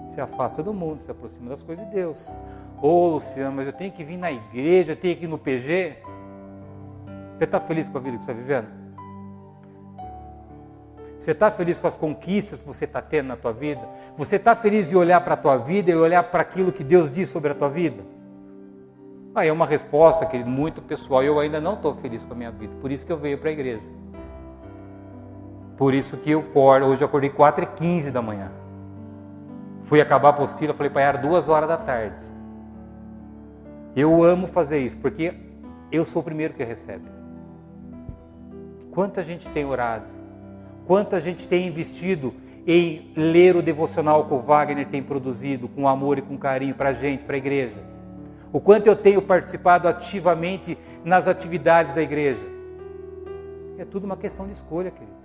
Se afasta do mundo, se aproxima das coisas de Deus. Luciano, mas eu tenho que vir na igreja, eu tenho que ir no PG? Você está feliz com a vida que você está vivendo? Você está feliz com as conquistas que você está tendo na tua vida? Você está feliz de olhar para a tua vida e olhar para aquilo que Deus diz sobre a tua vida? Aí é uma resposta, querido, muito pessoal. Eu ainda não estou feliz com a minha vida, por isso que eu venho para a igreja. Por isso que hoje eu acordei 4h15 da manhã. Fui acabar a apostila, falei para ir 2 horas da tarde. Eu amo fazer isso, porque eu sou o primeiro que recebe. Quanto a gente tem orado, quanto a gente tem investido em ler o devocional que o Wagner tem produzido, com amor e com carinho para a gente, para a igreja. O quanto eu tenho participado ativamente nas atividades da igreja. É tudo uma questão de escolha, querido.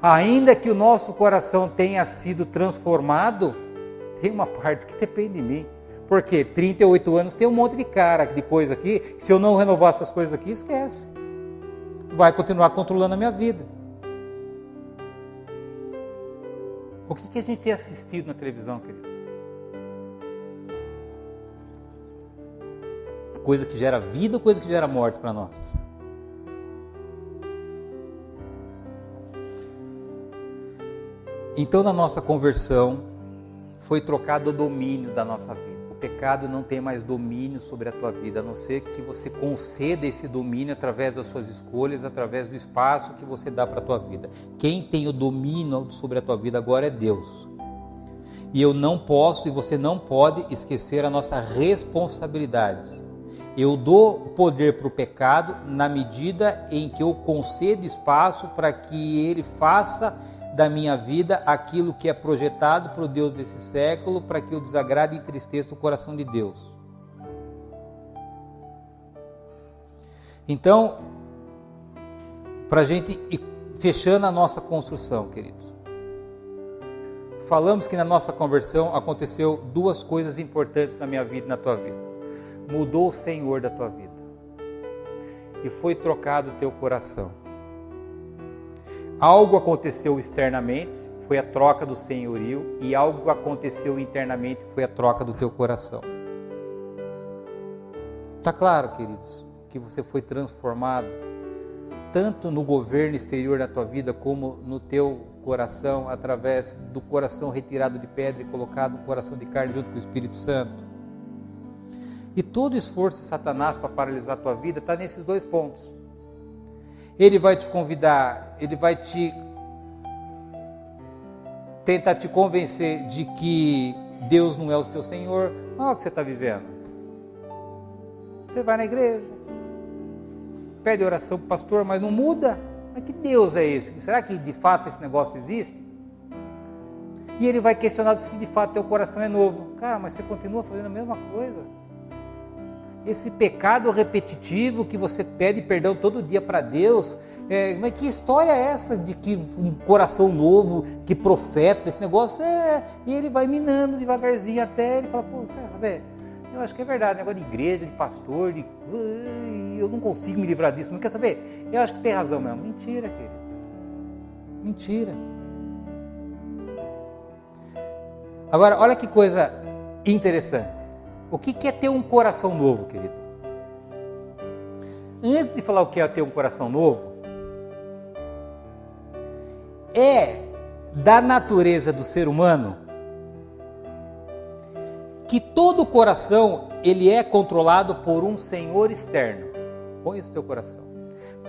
Ainda que o nosso coração tenha sido transformado, tem uma parte que depende de mim. Porque 38 anos tem um monte de coisa aqui, se eu não renovar essas coisas aqui, esquece. Vai continuar controlando a minha vida. O que a gente tem assistido na televisão, querido? Coisa que gera vida ou coisa que gera morte para nós? Então, na nossa conversão, foi trocado o domínio da nossa vida. O pecado não tem mais domínio sobre a tua vida, a não ser que você conceda esse domínio através das suas escolhas, através do espaço que você dá para a tua vida. Quem tem o domínio sobre a tua vida agora é Deus. E eu não posso e você não pode esquecer a nossa responsabilidade. Eu dou poder para o pecado na medida em que eu concedo espaço para que ele faça da minha vida aquilo que é projetado para o Deus desse século, para que eu desagrade e entristeça o coração de Deus. Então, para a gente ir fechando a nossa construção, queridos, falamos que na nossa conversão aconteceu 2 coisas importantes na minha vida e na tua vida. Mudou o Senhor da tua vida e foi trocado o teu coração. Algo aconteceu externamente, foi a troca do senhorio, e algo aconteceu internamente, foi a troca do teu coração. Está claro, queridos, que você foi transformado, tanto no governo exterior da tua vida, como no teu coração, através do coração retirado de pedra e colocado no coração de carne junto com o Espírito Santo. E todo o esforço de Satanás para paralisar a tua vida está nesses 2 pontos. Ele vai te convidar, ele vai tentar te convencer de que Deus não é o teu Senhor. Olha o que você está vivendo. Você vai na igreja, pede oração para o pastor, mas não muda. Mas que Deus é esse? Será que de fato esse negócio existe? E ele vai questionar se de fato teu coração é novo. Cara, mas você continua fazendo a mesma coisa. Esse pecado repetitivo que você pede perdão todo dia para Deus, mas que história é essa de que um coração novo, que profeta, esse negócio e ele vai minando devagarzinho até ele fala, pô, sabe, eu acho que é verdade, negócio de igreja, de pastor, eu não consigo me livrar disso, não quer saber? Eu acho que tem razão mesmo. Mentira, querido. Mentira. Agora, olha que coisa interessante. O que é ter um coração novo, querido? Antes de falar o que é ter um coração novo, é da natureza do ser humano que todo coração ele é controlado por um senhor externo. Põe isso no teu coração.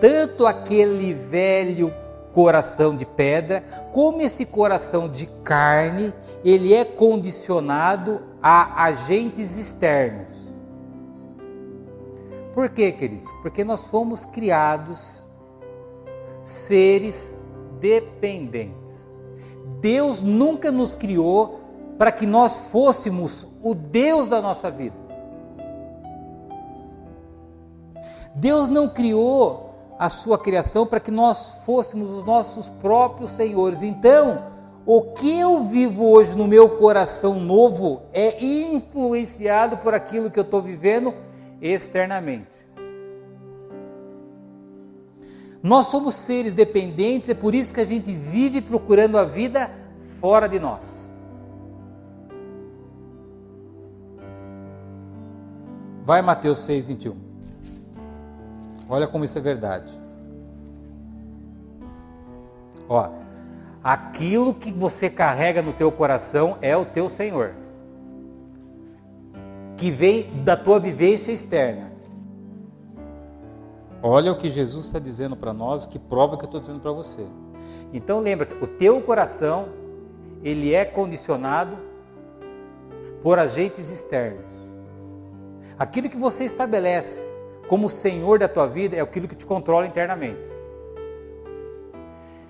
Tanto aquele velho coração de pedra, como esse coração de carne, ele é condicionado a agentes externos. Por quê, queridos? Porque nós fomos criados seres dependentes. Deus nunca nos criou para que nós fôssemos o Deus da nossa vida. Deus não criou a sua criação para que nós fôssemos os nossos próprios senhores. Então, o que eu vivo hoje no meu coração novo é influenciado por aquilo que eu estou vivendo externamente. Nós somos seres dependentes, é por isso que a gente vive procurando a vida fora de nós. Vai Mateus 6, 21. Olha como isso é verdade. Ó, aquilo que você carrega no teu coração é o teu Senhor, que vem da tua vivência externa. Olha o que Jesus está dizendo para nós, que prova que eu estou dizendo para você. Então lembra, o teu coração, ele é condicionado por agentes externos. Aquilo que você estabelece como Senhor da tua vida é aquilo que te controla internamente.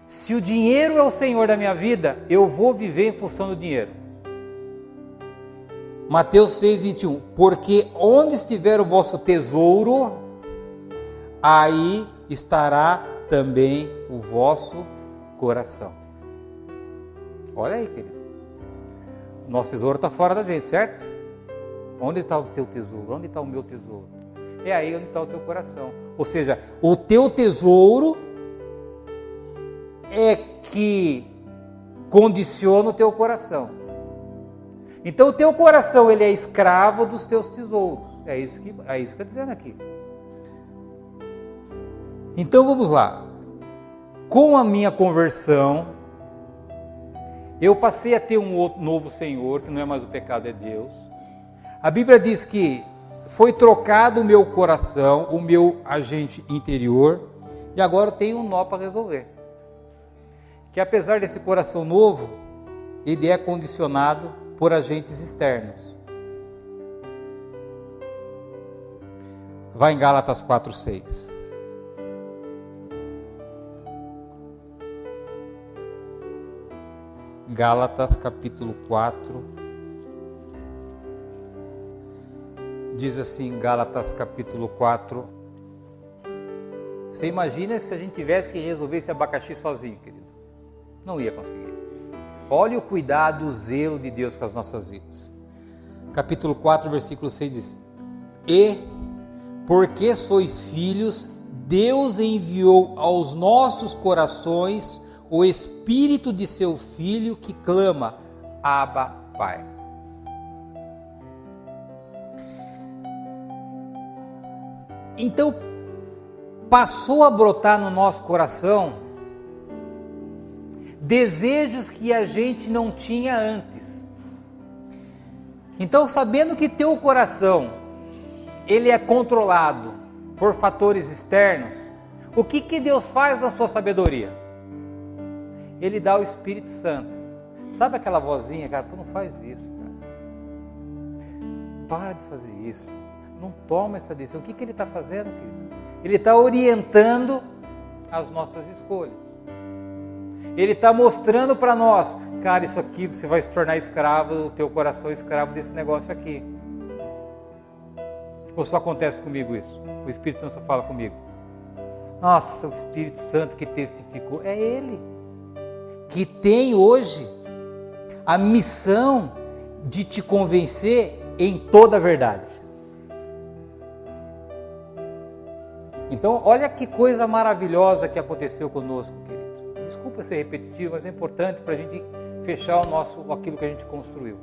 Se o dinheiro é o Senhor da minha vida, eu vou viver em função do dinheiro. Mateus 6, 21. Porque onde estiver o vosso tesouro, aí estará também o vosso coração. Olha aí, querido. Nosso tesouro está fora da gente, certo? Onde está o teu tesouro? Onde está o meu tesouro? É aí onde está o teu coração. Ou seja, o teu tesouro é que condiciona o teu coração. Então o teu coração, ele é escravo dos teus tesouros. É isso que está dizendo aqui. Então vamos lá. Com a minha conversão, eu passei a ter um outro novo Senhor, que não é mais o pecado, é Deus. A Bíblia diz que foi trocado o meu coração, o meu agente interior, e agora eu tenho um nó para resolver. Que apesar desse coração novo, ele é condicionado por agentes externos. Vai em Gálatas 4, 6. Gálatas capítulo 4. Diz assim, Gálatas capítulo 4. Você imagina que se a gente tivesse que resolver esse abacaxi sozinho, querido? Não ia conseguir. Olha o cuidado, o zelo de Deus para as nossas vidas. Capítulo 4, versículo 6 diz: E, porque sois filhos, Deus enviou aos nossos corações o Espírito de seu Filho que clama, Abba, Pai. Então, passou a brotar no nosso coração desejos que a gente não tinha antes. Então, sabendo que teu coração, ele é controlado por fatores externos, o que Deus faz na sua sabedoria? Ele dá o Espírito Santo. Sabe aquela vozinha, cara, não faz isso, cara. Para de fazer isso. Não toma essa decisão. O que ele está fazendo, querido? Ele está orientando as nossas escolhas. Ele está mostrando para nós, cara, isso aqui você vai se tornar escravo, o teu coração é escravo desse negócio aqui. Ou só acontece comigo isso? O Espírito Santo só fala comigo. Nossa, o Espírito Santo que testificou, é Ele que tem hoje a missão de te convencer em toda a verdade. Então, olha que coisa maravilhosa que aconteceu conosco, querido. Desculpa ser repetitivo, mas é importante para a gente fechar aquilo que a gente construiu.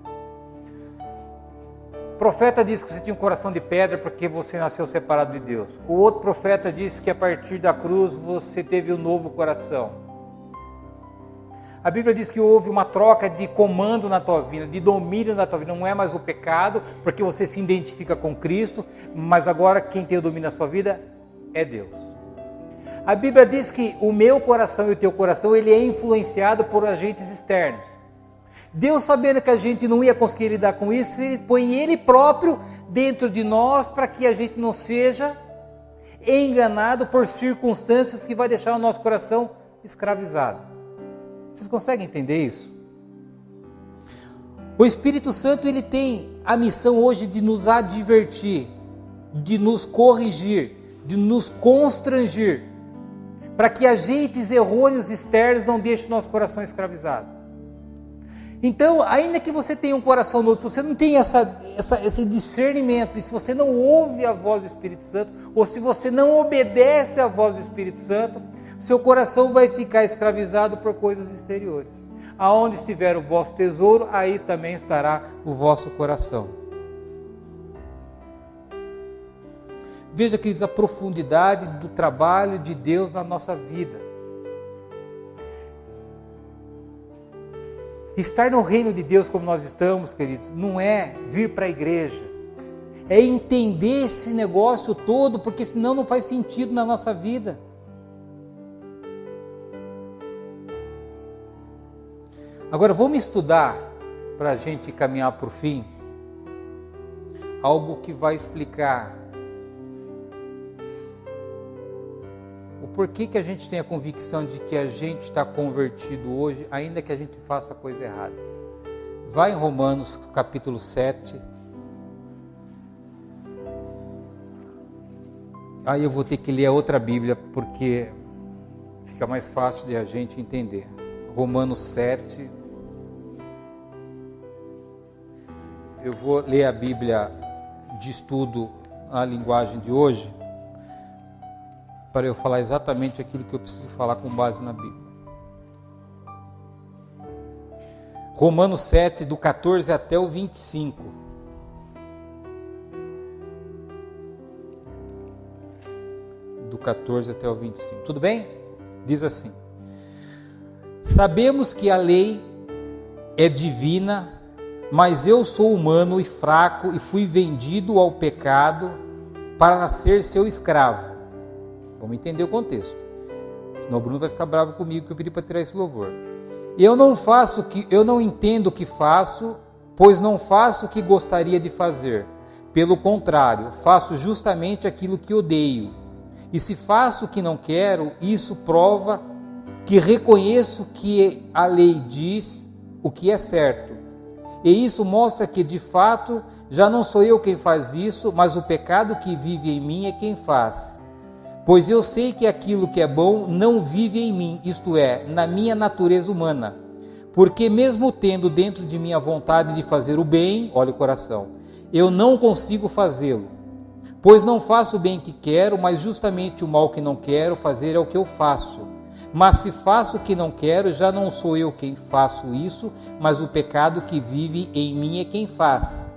O profeta disse que você tinha um coração de pedra porque você nasceu separado de Deus. O outro profeta disse que a partir da cruz você teve um novo coração. A Bíblia diz que houve uma troca de comando na tua vida, de domínio na tua vida. Não é mais o pecado, porque você se identifica com Cristo, mas agora quem tem o domínio na sua vida é Deus. A Bíblia diz que o meu coração e o teu coração, ele é influenciado por agentes externos. Deus, sabendo que a gente não ia conseguir lidar com isso, Ele põe Ele próprio dentro de nós para que a gente não seja enganado por circunstâncias que vai deixar o nosso coração escravizado. Vocês conseguem entender isso? O Espírito Santo, ele tem a missão hoje de nos advertir, de nos corrigir, de nos constranger, para que agentes errôneos externos não deixem o nosso coração escravizado. Então, ainda que você tenha um coração novo, se você não tem esse discernimento, e se você não ouve a voz do Espírito Santo, ou se você não obedece à voz do Espírito Santo, seu coração vai ficar escravizado por coisas exteriores. Aonde estiver o vosso tesouro, aí também estará o vosso coração. Veja, queridos, a profundidade do trabalho de Deus na nossa vida. Estar no reino de Deus como nós estamos, queridos, não é vir para a igreja, é entender esse negócio todo, porque senão não faz sentido na nossa vida. Agora vamos estudar, para a gente caminhar para o fim, algo que vai explicar o porquê que a gente tem a convicção de que a gente está convertido hoje, ainda que a gente faça a coisa errada. Vai em Romanos capítulo 7. Aí eu vou ter que ler a outra Bíblia, porque fica mais fácil de a gente entender. Romanos 7. Eu vou ler a Bíblia de estudo, a linguagem de hoje, para eu falar exatamente aquilo que eu preciso falar com base na Bíblia. Romanos 7, do 14 até o 25. Do 14 até o 25. Tudo bem? Diz assim: sabemos que a lei é divina, mas eu sou humano e fraco e fui vendido ao pecado para nascer seu escravo. Vamos entender o contexto. Senão o Bruno vai ficar bravo comigo que eu pedi para tirar esse louvor. Eu não entendo o que faço, pois não faço o que gostaria de fazer. Pelo contrário, faço justamente aquilo que odeio. E se faço o que não quero, isso prova que reconheço que a lei diz o que é certo. E isso mostra que, de fato, já não sou eu quem faz isso, mas o pecado que vive em mim é quem faz. Pois eu sei que aquilo que é bom não vive em mim, isto é, na minha natureza humana. Porque mesmo tendo dentro de mim a vontade de fazer o bem, olha o coração, eu não consigo fazê-lo. Pois não faço o bem que quero, mas justamente o mal que não quero fazer é o que eu faço. Mas se faço o que não quero, já não sou eu quem faço isso, mas o pecado que vive em mim é quem faz.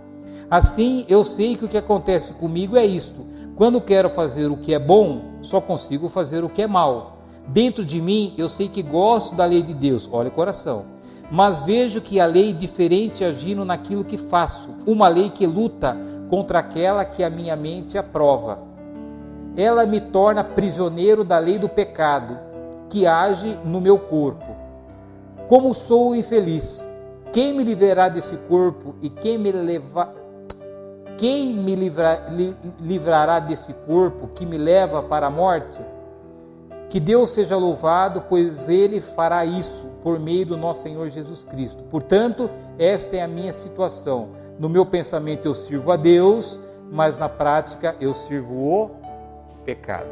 Assim, eu sei que o que acontece comigo é isto. Quando quero fazer o que é bom, só consigo fazer o que é mal. Dentro de mim, eu sei que gosto da lei de Deus, olha o coração. Mas vejo que a lei é diferente agindo naquilo que faço. Uma lei que luta contra aquela que a minha mente aprova. Ela me torna prisioneiro da lei do pecado, que age no meu corpo. Como sou infeliz! Quem me livrará desse corpo e quem me livrará desse corpo que me leva para a morte? Que Deus seja louvado, pois Ele fará isso por meio do nosso Senhor Jesus Cristo. Portanto, esta é a minha situação. No meu pensamento eu sirvo a Deus, mas na prática eu sirvo o pecado.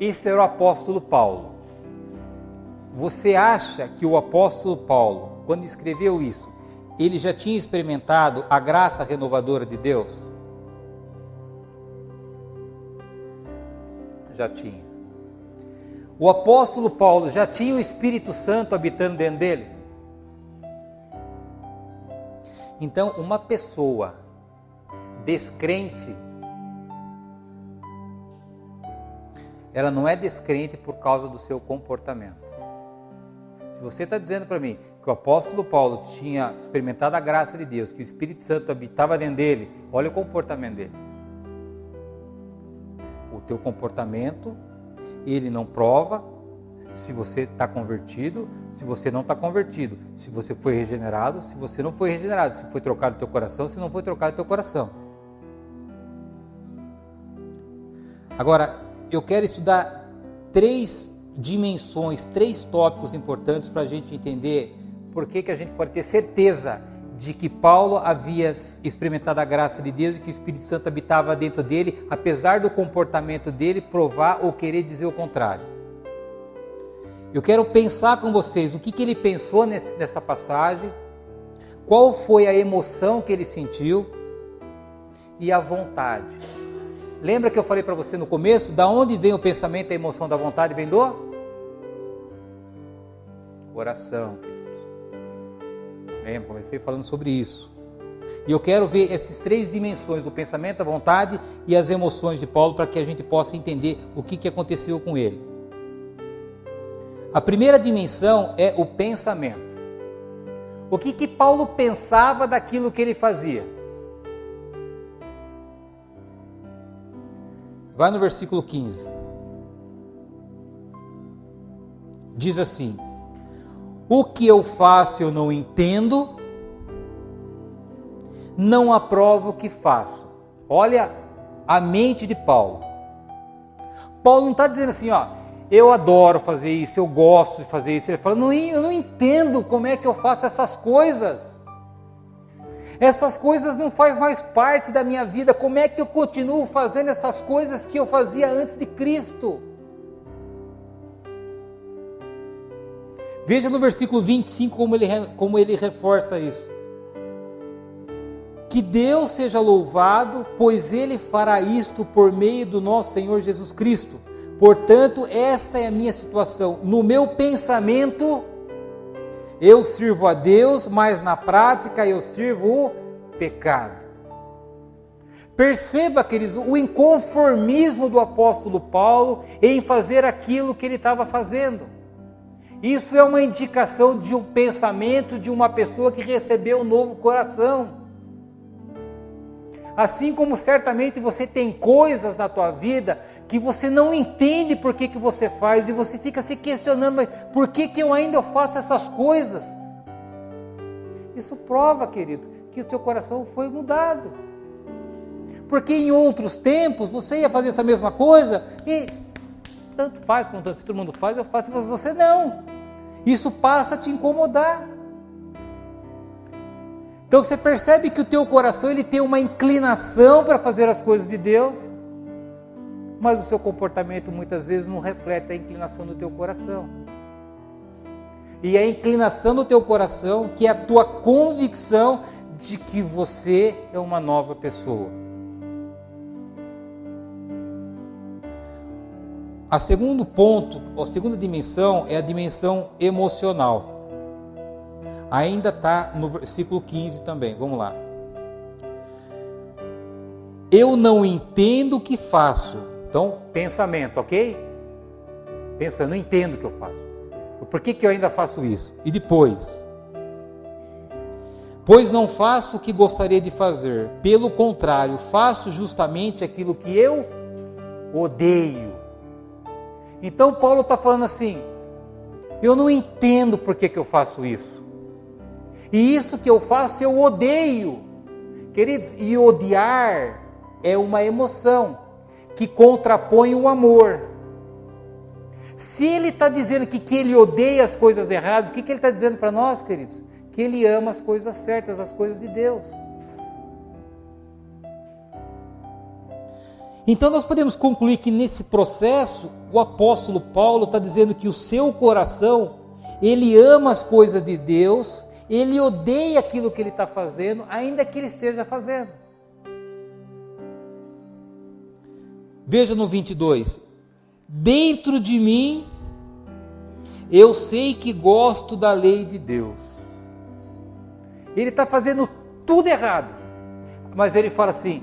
Esse era o apóstolo Paulo. Você acha que o apóstolo Paulo, quando escreveu isso, ele já tinha experimentado a graça renovadora de Deus? Já tinha. O apóstolo Paulo já tinha o Espírito Santo habitando dentro dele? Então, uma pessoa descrente, ela não é descrente por causa do seu comportamento. Se você está dizendo para mim que o apóstolo Paulo tinha experimentado a graça de Deus, que o Espírito Santo habitava dentro dele, olha o comportamento dele. O teu comportamento, ele não prova se você está convertido, se você não está convertido, se você foi regenerado, se você não foi regenerado, se foi trocado o teu coração, se não foi trocado o teu coração. Agora, eu quero estudar 3 dimensões, 3 tópicos importantes para a gente entender por que a gente pode ter certeza de que Paulo havia experimentado a graça de Deus e que o Espírito Santo habitava dentro dele, apesar do comportamento dele provar ou querer dizer o contrário. Eu quero pensar com vocês o que ele pensou nessa passagem, qual foi a emoção que ele sentiu e a vontade. Lembra que eu falei para você no começo, da onde vem o pensamento, a emoção da vontade? Vem do coração. Lembra? Comecei falando sobre isso. E eu quero ver essas 3 dimensões do pensamento, a vontade e as emoções de Paulo para que a gente possa entender o que aconteceu com ele. A primeira dimensão é o pensamento. O que Paulo pensava daquilo que ele fazia? Vai no versículo 15. Diz assim: o que eu faço eu não entendo, não aprovo o que faço. Olha a mente de Paulo. Paulo não está dizendo assim, eu adoro fazer isso, eu gosto de fazer isso. Ele fala, eu não entendo como é que eu faço essas coisas. Essas coisas não fazem mais parte da minha vida. Como é que eu continuo fazendo essas coisas que eu fazia antes de Cristo? Veja no versículo 25 como ele reforça isso. Que Deus seja louvado, pois Ele fará isto por meio do nosso Senhor Jesus Cristo. Portanto, esta é a minha situação. No meu pensamento, eu sirvo a Deus, mas na prática eu sirvo o pecado. Perceba, queridos, o inconformismo do apóstolo Paulo em fazer aquilo que ele estava fazendo. Isso é uma indicação de um pensamento de uma pessoa que recebeu um novo coração. Assim como certamente você tem coisas na tua vida que você não entende por que você faz e você fica se questionando, mas por que eu ainda faço essas coisas? Isso prova, querido, que o teu coração foi mudado. Porque em outros tempos você ia fazer essa mesma coisa e tanto faz como todo mundo faz, eu faço, mas você não. Isso passa a te incomodar. Então você percebe que o teu coração ele tem uma inclinação para fazer as coisas de Deus, mas o seu comportamento muitas vezes não reflete a inclinação do teu coração. E a inclinação do teu coração que é a tua convicção de que você é uma nova pessoa. A segundo ponto, a segunda dimensão é a dimensão emocional. Ainda está no versículo 15 também, vamos lá. Eu não entendo o que faço. Então, pensamento, ok? Pensa, eu não entendo o que eu faço. Por que eu ainda faço isso? E depois? Pois não faço o que gostaria de fazer. Pelo contrário, faço justamente aquilo que eu odeio. Então, Paulo está falando assim, eu não entendo por que eu faço isso. E isso que eu faço, eu odeio. Queridos, e odiar é uma emoção que contrapõe o amor. Se ele está dizendo que ele odeia as coisas erradas, o que ele está dizendo para nós, queridos? Que ele ama as coisas certas, as coisas de Deus. Então nós podemos concluir que nesse processo, o apóstolo Paulo está dizendo que o seu coração, ele ama as coisas de Deus, ele odeia aquilo que ele está fazendo, ainda que ele esteja fazendo. Veja no 22, dentro de mim, eu sei que gosto da lei de Deus. Ele está fazendo tudo errado, mas ele fala assim,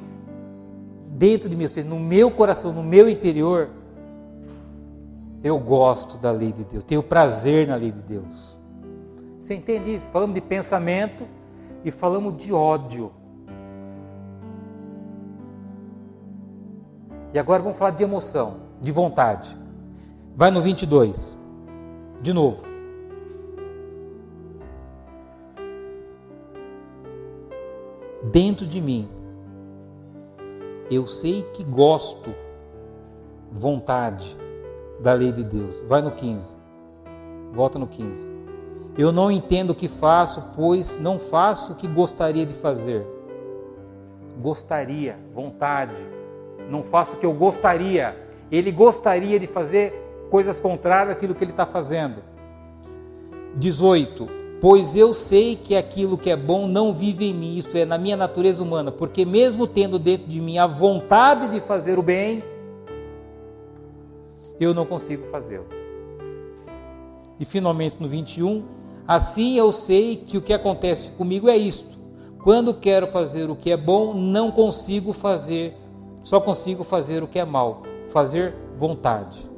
dentro de mim, ou seja, no meu coração, no meu interior, eu gosto da lei de Deus, tenho prazer na lei de Deus. Você entende isso? Falamos de pensamento e falamos de ódio. E agora vamos falar de emoção, de vontade. Vai no 22, de novo. Dentro de mim, eu sei que gosto, vontade, da lei de Deus. Vai no 15. Volta no 15. Eu não entendo o que faço, pois não faço o que gostaria de fazer. Gostaria, vontade. Não faço o que eu gostaria. Ele gostaria de fazer coisas contrárias àquilo que ele está fazendo. 18. Pois eu sei que aquilo que é bom não vive em mim, isso é, na minha natureza humana, porque mesmo tendo dentro de mim a vontade de fazer o bem, eu não consigo fazê-lo. E finalmente no 21, assim eu sei que o que acontece comigo é isto: quando quero fazer o que é bom, não consigo fazer, só consigo fazer o que é mal, fazer vontade.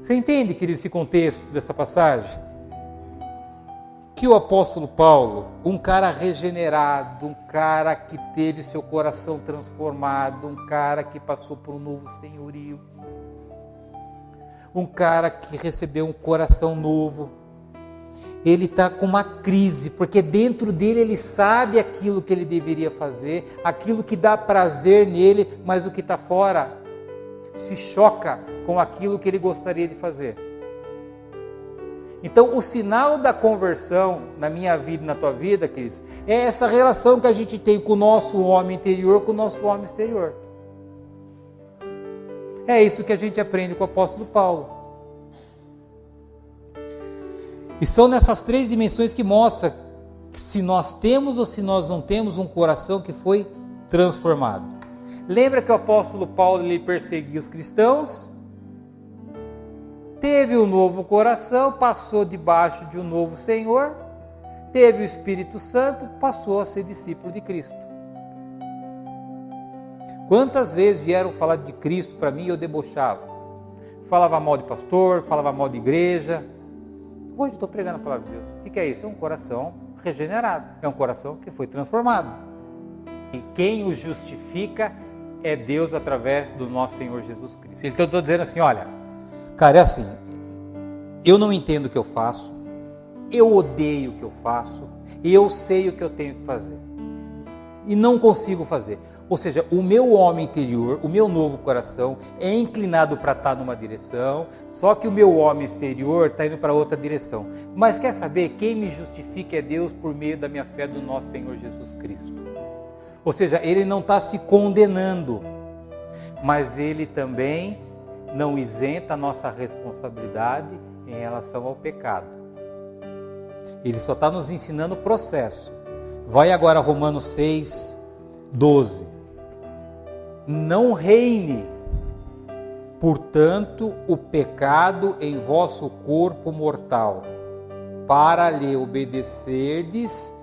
Você entende, querido, esse contexto dessa passagem? Que o apóstolo Paulo, um cara regenerado, um cara que teve seu coração transformado, um cara que passou por um novo senhorio, um cara que recebeu um coração novo, ele está com uma crise, porque dentro dele ele sabe aquilo que ele deveria fazer, aquilo que dá prazer nele, mas o que está fora se choca com aquilo que ele gostaria de fazer. Então, o sinal da conversão na minha vida e na tua vida, queridos, é essa relação que a gente tem com o nosso homem interior, com o nosso homem exterior. É isso que a gente aprende com o apóstolo Paulo. E são nessas três dimensões que mostra se nós temos ou se nós não temos um coração que foi transformado. Lembra que o apóstolo Paulo ele perseguia os cristãos? Teve um novo coração, passou debaixo de um novo Senhor, teve o Espírito Santo, passou a ser discípulo de Cristo. Quantas vezes vieram falar de Cristo para mim e eu debochava? Falava mal de pastor, falava mal de igreja. Hoje eu estou pregando a palavra de Deus. O que é isso? É um coração regenerado, é um coração que foi transformado. E quem o justifica é Deus através do nosso Senhor Jesus Cristo. Então eu estou dizendo assim, olha, cara, é assim, eu não entendo o que eu faço, eu odeio o que eu faço, e eu sei o que eu tenho que fazer, e não consigo fazer. Ou seja, o meu homem interior, o meu novo coração é inclinado para estar numa direção, só que o meu homem exterior está indo para outra direção. Mas quer saber? Quem me justifica é Deus por meio da minha fé do nosso Senhor Jesus Cristo. Ou seja, Ele não está se condenando, mas Ele também não isenta a nossa responsabilidade em relação ao pecado. Ele só está nos ensinando o processo. Vai agora a Romanos 6, 12. Não reine, portanto, o pecado em vosso corpo mortal, para lhe obedecerdes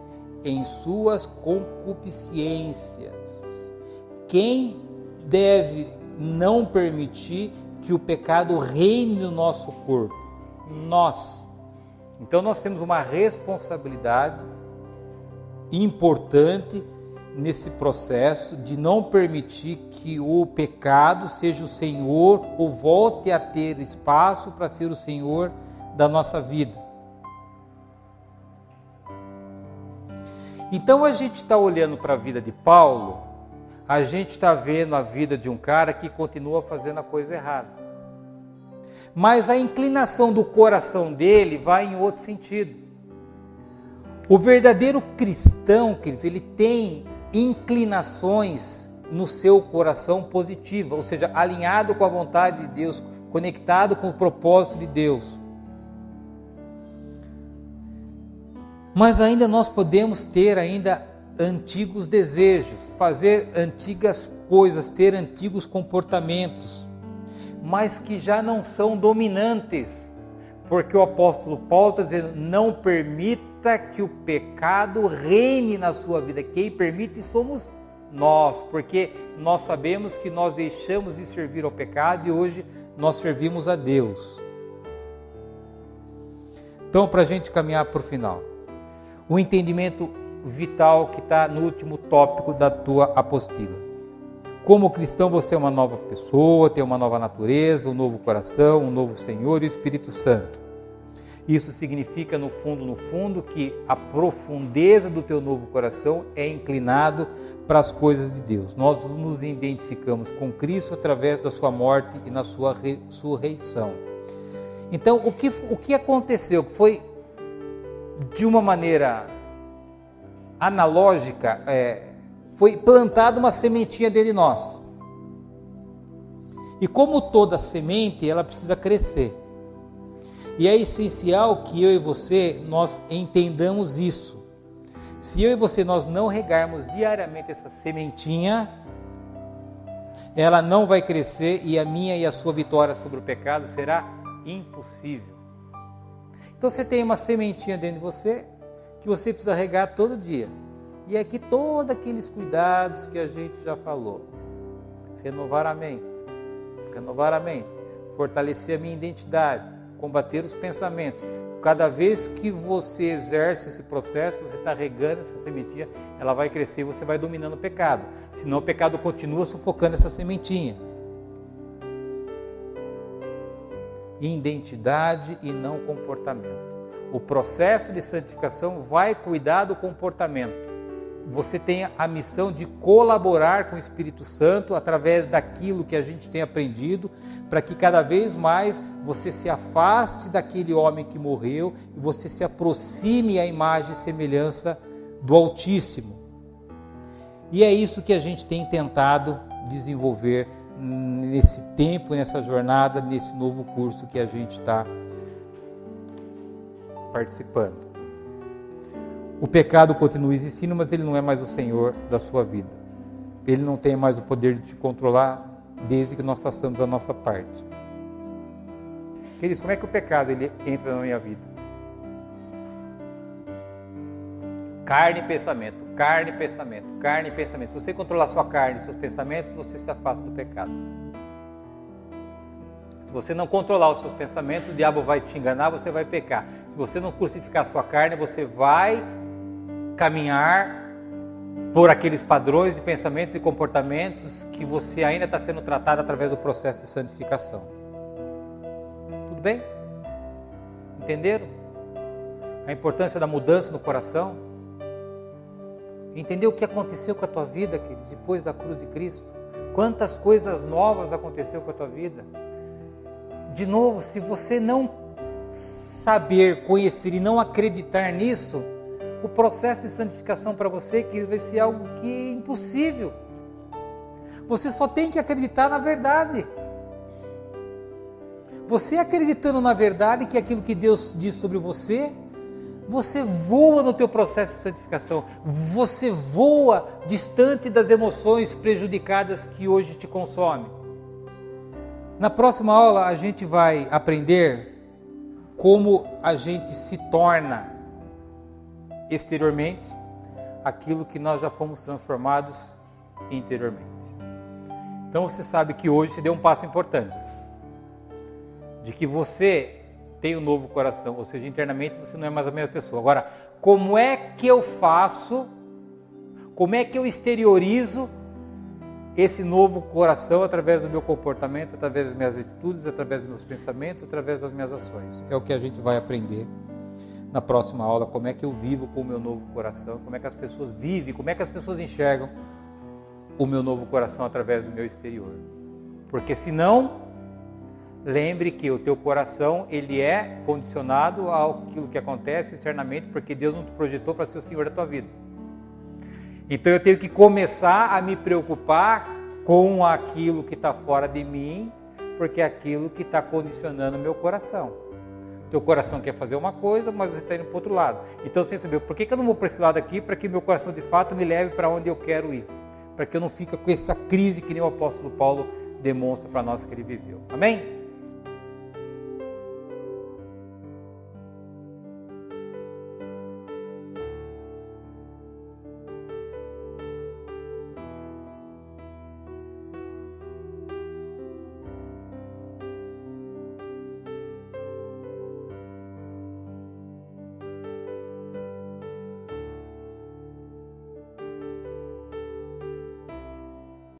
em suas concupiscências. Quem deve não permitir que o pecado reine no nosso corpo? Nós. Então nós temos uma responsabilidade importante nesse processo de não permitir que o pecado seja o Senhor ou volte a ter espaço para ser o Senhor da nossa vida. Então a gente está olhando para a vida de Paulo, a gente está vendo a vida de um cara que continua fazendo a coisa errada. Mas a inclinação do coração dele vai em outro sentido. O verdadeiro cristão, queridos, ele tem inclinações no seu coração positivas, ou seja, alinhado com a vontade de Deus, conectado com o propósito de Deus. Mas ainda nós podemos ter ainda antigos desejos, fazer antigas coisas, ter antigos comportamentos, mas que já não são dominantes, porque o apóstolo Paulo está dizendo, não permita que o pecado reine na sua vida. Quem permite somos nós, porque nós sabemos que nós deixamos de servir ao pecado e hoje nós servimos a Deus. Então, para a gente caminhar para o final, o entendimento vital que está no último tópico da tua apostila. Como cristão, você é uma nova pessoa, tem uma nova natureza, um novo coração, um novo Senhor e o Espírito Santo. Isso significa, no fundo, que a profundeza do teu novo coração é inclinado para as coisas de Deus. Nós nos identificamos com Cristo através da sua morte e na sua ressurreição. Então, o que aconteceu? Foi, de uma maneira analógica, foi plantada uma sementinha dentro de nós. E como toda semente, ela precisa crescer. E é essencial que eu e você, nós entendamos isso. Se eu e você, nós não regarmos diariamente essa sementinha, ela não vai crescer e a minha e a sua vitória sobre o pecado será impossível. Então você tem uma sementinha dentro de você, que você precisa regar todo dia. E aqui todos aqueles cuidados que a gente já falou. Renovar a mente, fortalecer a minha identidade, combater os pensamentos. Cada vez que você exerce esse processo, você está regando essa sementinha, ela vai crescer e você vai dominando o pecado. Senão o pecado continua sufocando essa sementinha. Identidade e não comportamento. O processo de santificação vai cuidar do comportamento. Você tem a missão de colaborar com o Espírito Santo através daquilo que a gente tem aprendido, para que cada vez mais você se afaste daquele homem que morreu e você se aproxime à imagem e semelhança do Altíssimo. E é isso que a gente tem tentado desenvolver nesse tempo, nessa jornada, nesse novo curso que a gente está participando. O pecado continua existindo, mas ele não é mais o Senhor da sua vida. Ele não tem mais o poder de te controlar, desde que nós façamos a nossa parte. Queridos, como é que o pecado ele entra na minha vida? Carne e pensamento, carne e pensamento, carne e pensamento. Se você controlar sua carne e seus pensamentos, você se afasta do pecado. Se você não controlar os seus pensamentos, o diabo vai te enganar, você vai pecar. Se você não crucificar a sua carne, você vai caminhar por aqueles padrões de pensamentos e comportamentos que você ainda está sendo tratado através do processo de santificação. Tudo bem? Entenderam? A importância da mudança no coração? Entendeu o que aconteceu com a tua vida, queridos, depois da cruz de Cristo? Quantas coisas novas aconteceram com a tua vida? De novo, se você não saber, conhecer e não acreditar nisso, o processo de santificação para você, que vai ser algo que é impossível. Você só tem que acreditar na verdade. Você acreditando na verdade, que é aquilo que Deus diz sobre você, você voa no teu processo de santificação. Você voa distante das emoções prejudicadas que hoje te consomem. Na próxima aula a gente vai aprender como a gente se torna exteriormente aquilo que nós já fomos transformados interiormente. Então você sabe que hoje você deu um passo importante, de que você tem um novo coração, ou seja, internamente você não é mais a mesma pessoa. Agora, como é que eu faço, como é que eu exteriorizo esse novo coração através do meu comportamento, através das minhas atitudes, através dos meus pensamentos, através das minhas ações? É o que a gente vai aprender na próxima aula, como é que eu vivo com o meu novo coração, como é que as pessoas vivem, como é que as pessoas enxergam o meu novo coração através do meu exterior. Porque senão, lembre que o teu coração, ele é condicionado àquilo que acontece externamente, porque Deus não te projetou para ser o Senhor da tua vida. Então eu tenho que começar a me preocupar com aquilo que está fora de mim, porque é aquilo que está condicionando o meu coração. Teu coração quer fazer uma coisa, mas você está indo para o outro lado. Então você tem que saber, por que eu não vou para esse lado aqui, para que meu coração de fato me leve para onde eu quero ir. Para que eu não fique com essa crise que nem o apóstolo Paulo demonstra para nós que ele viveu. Amém?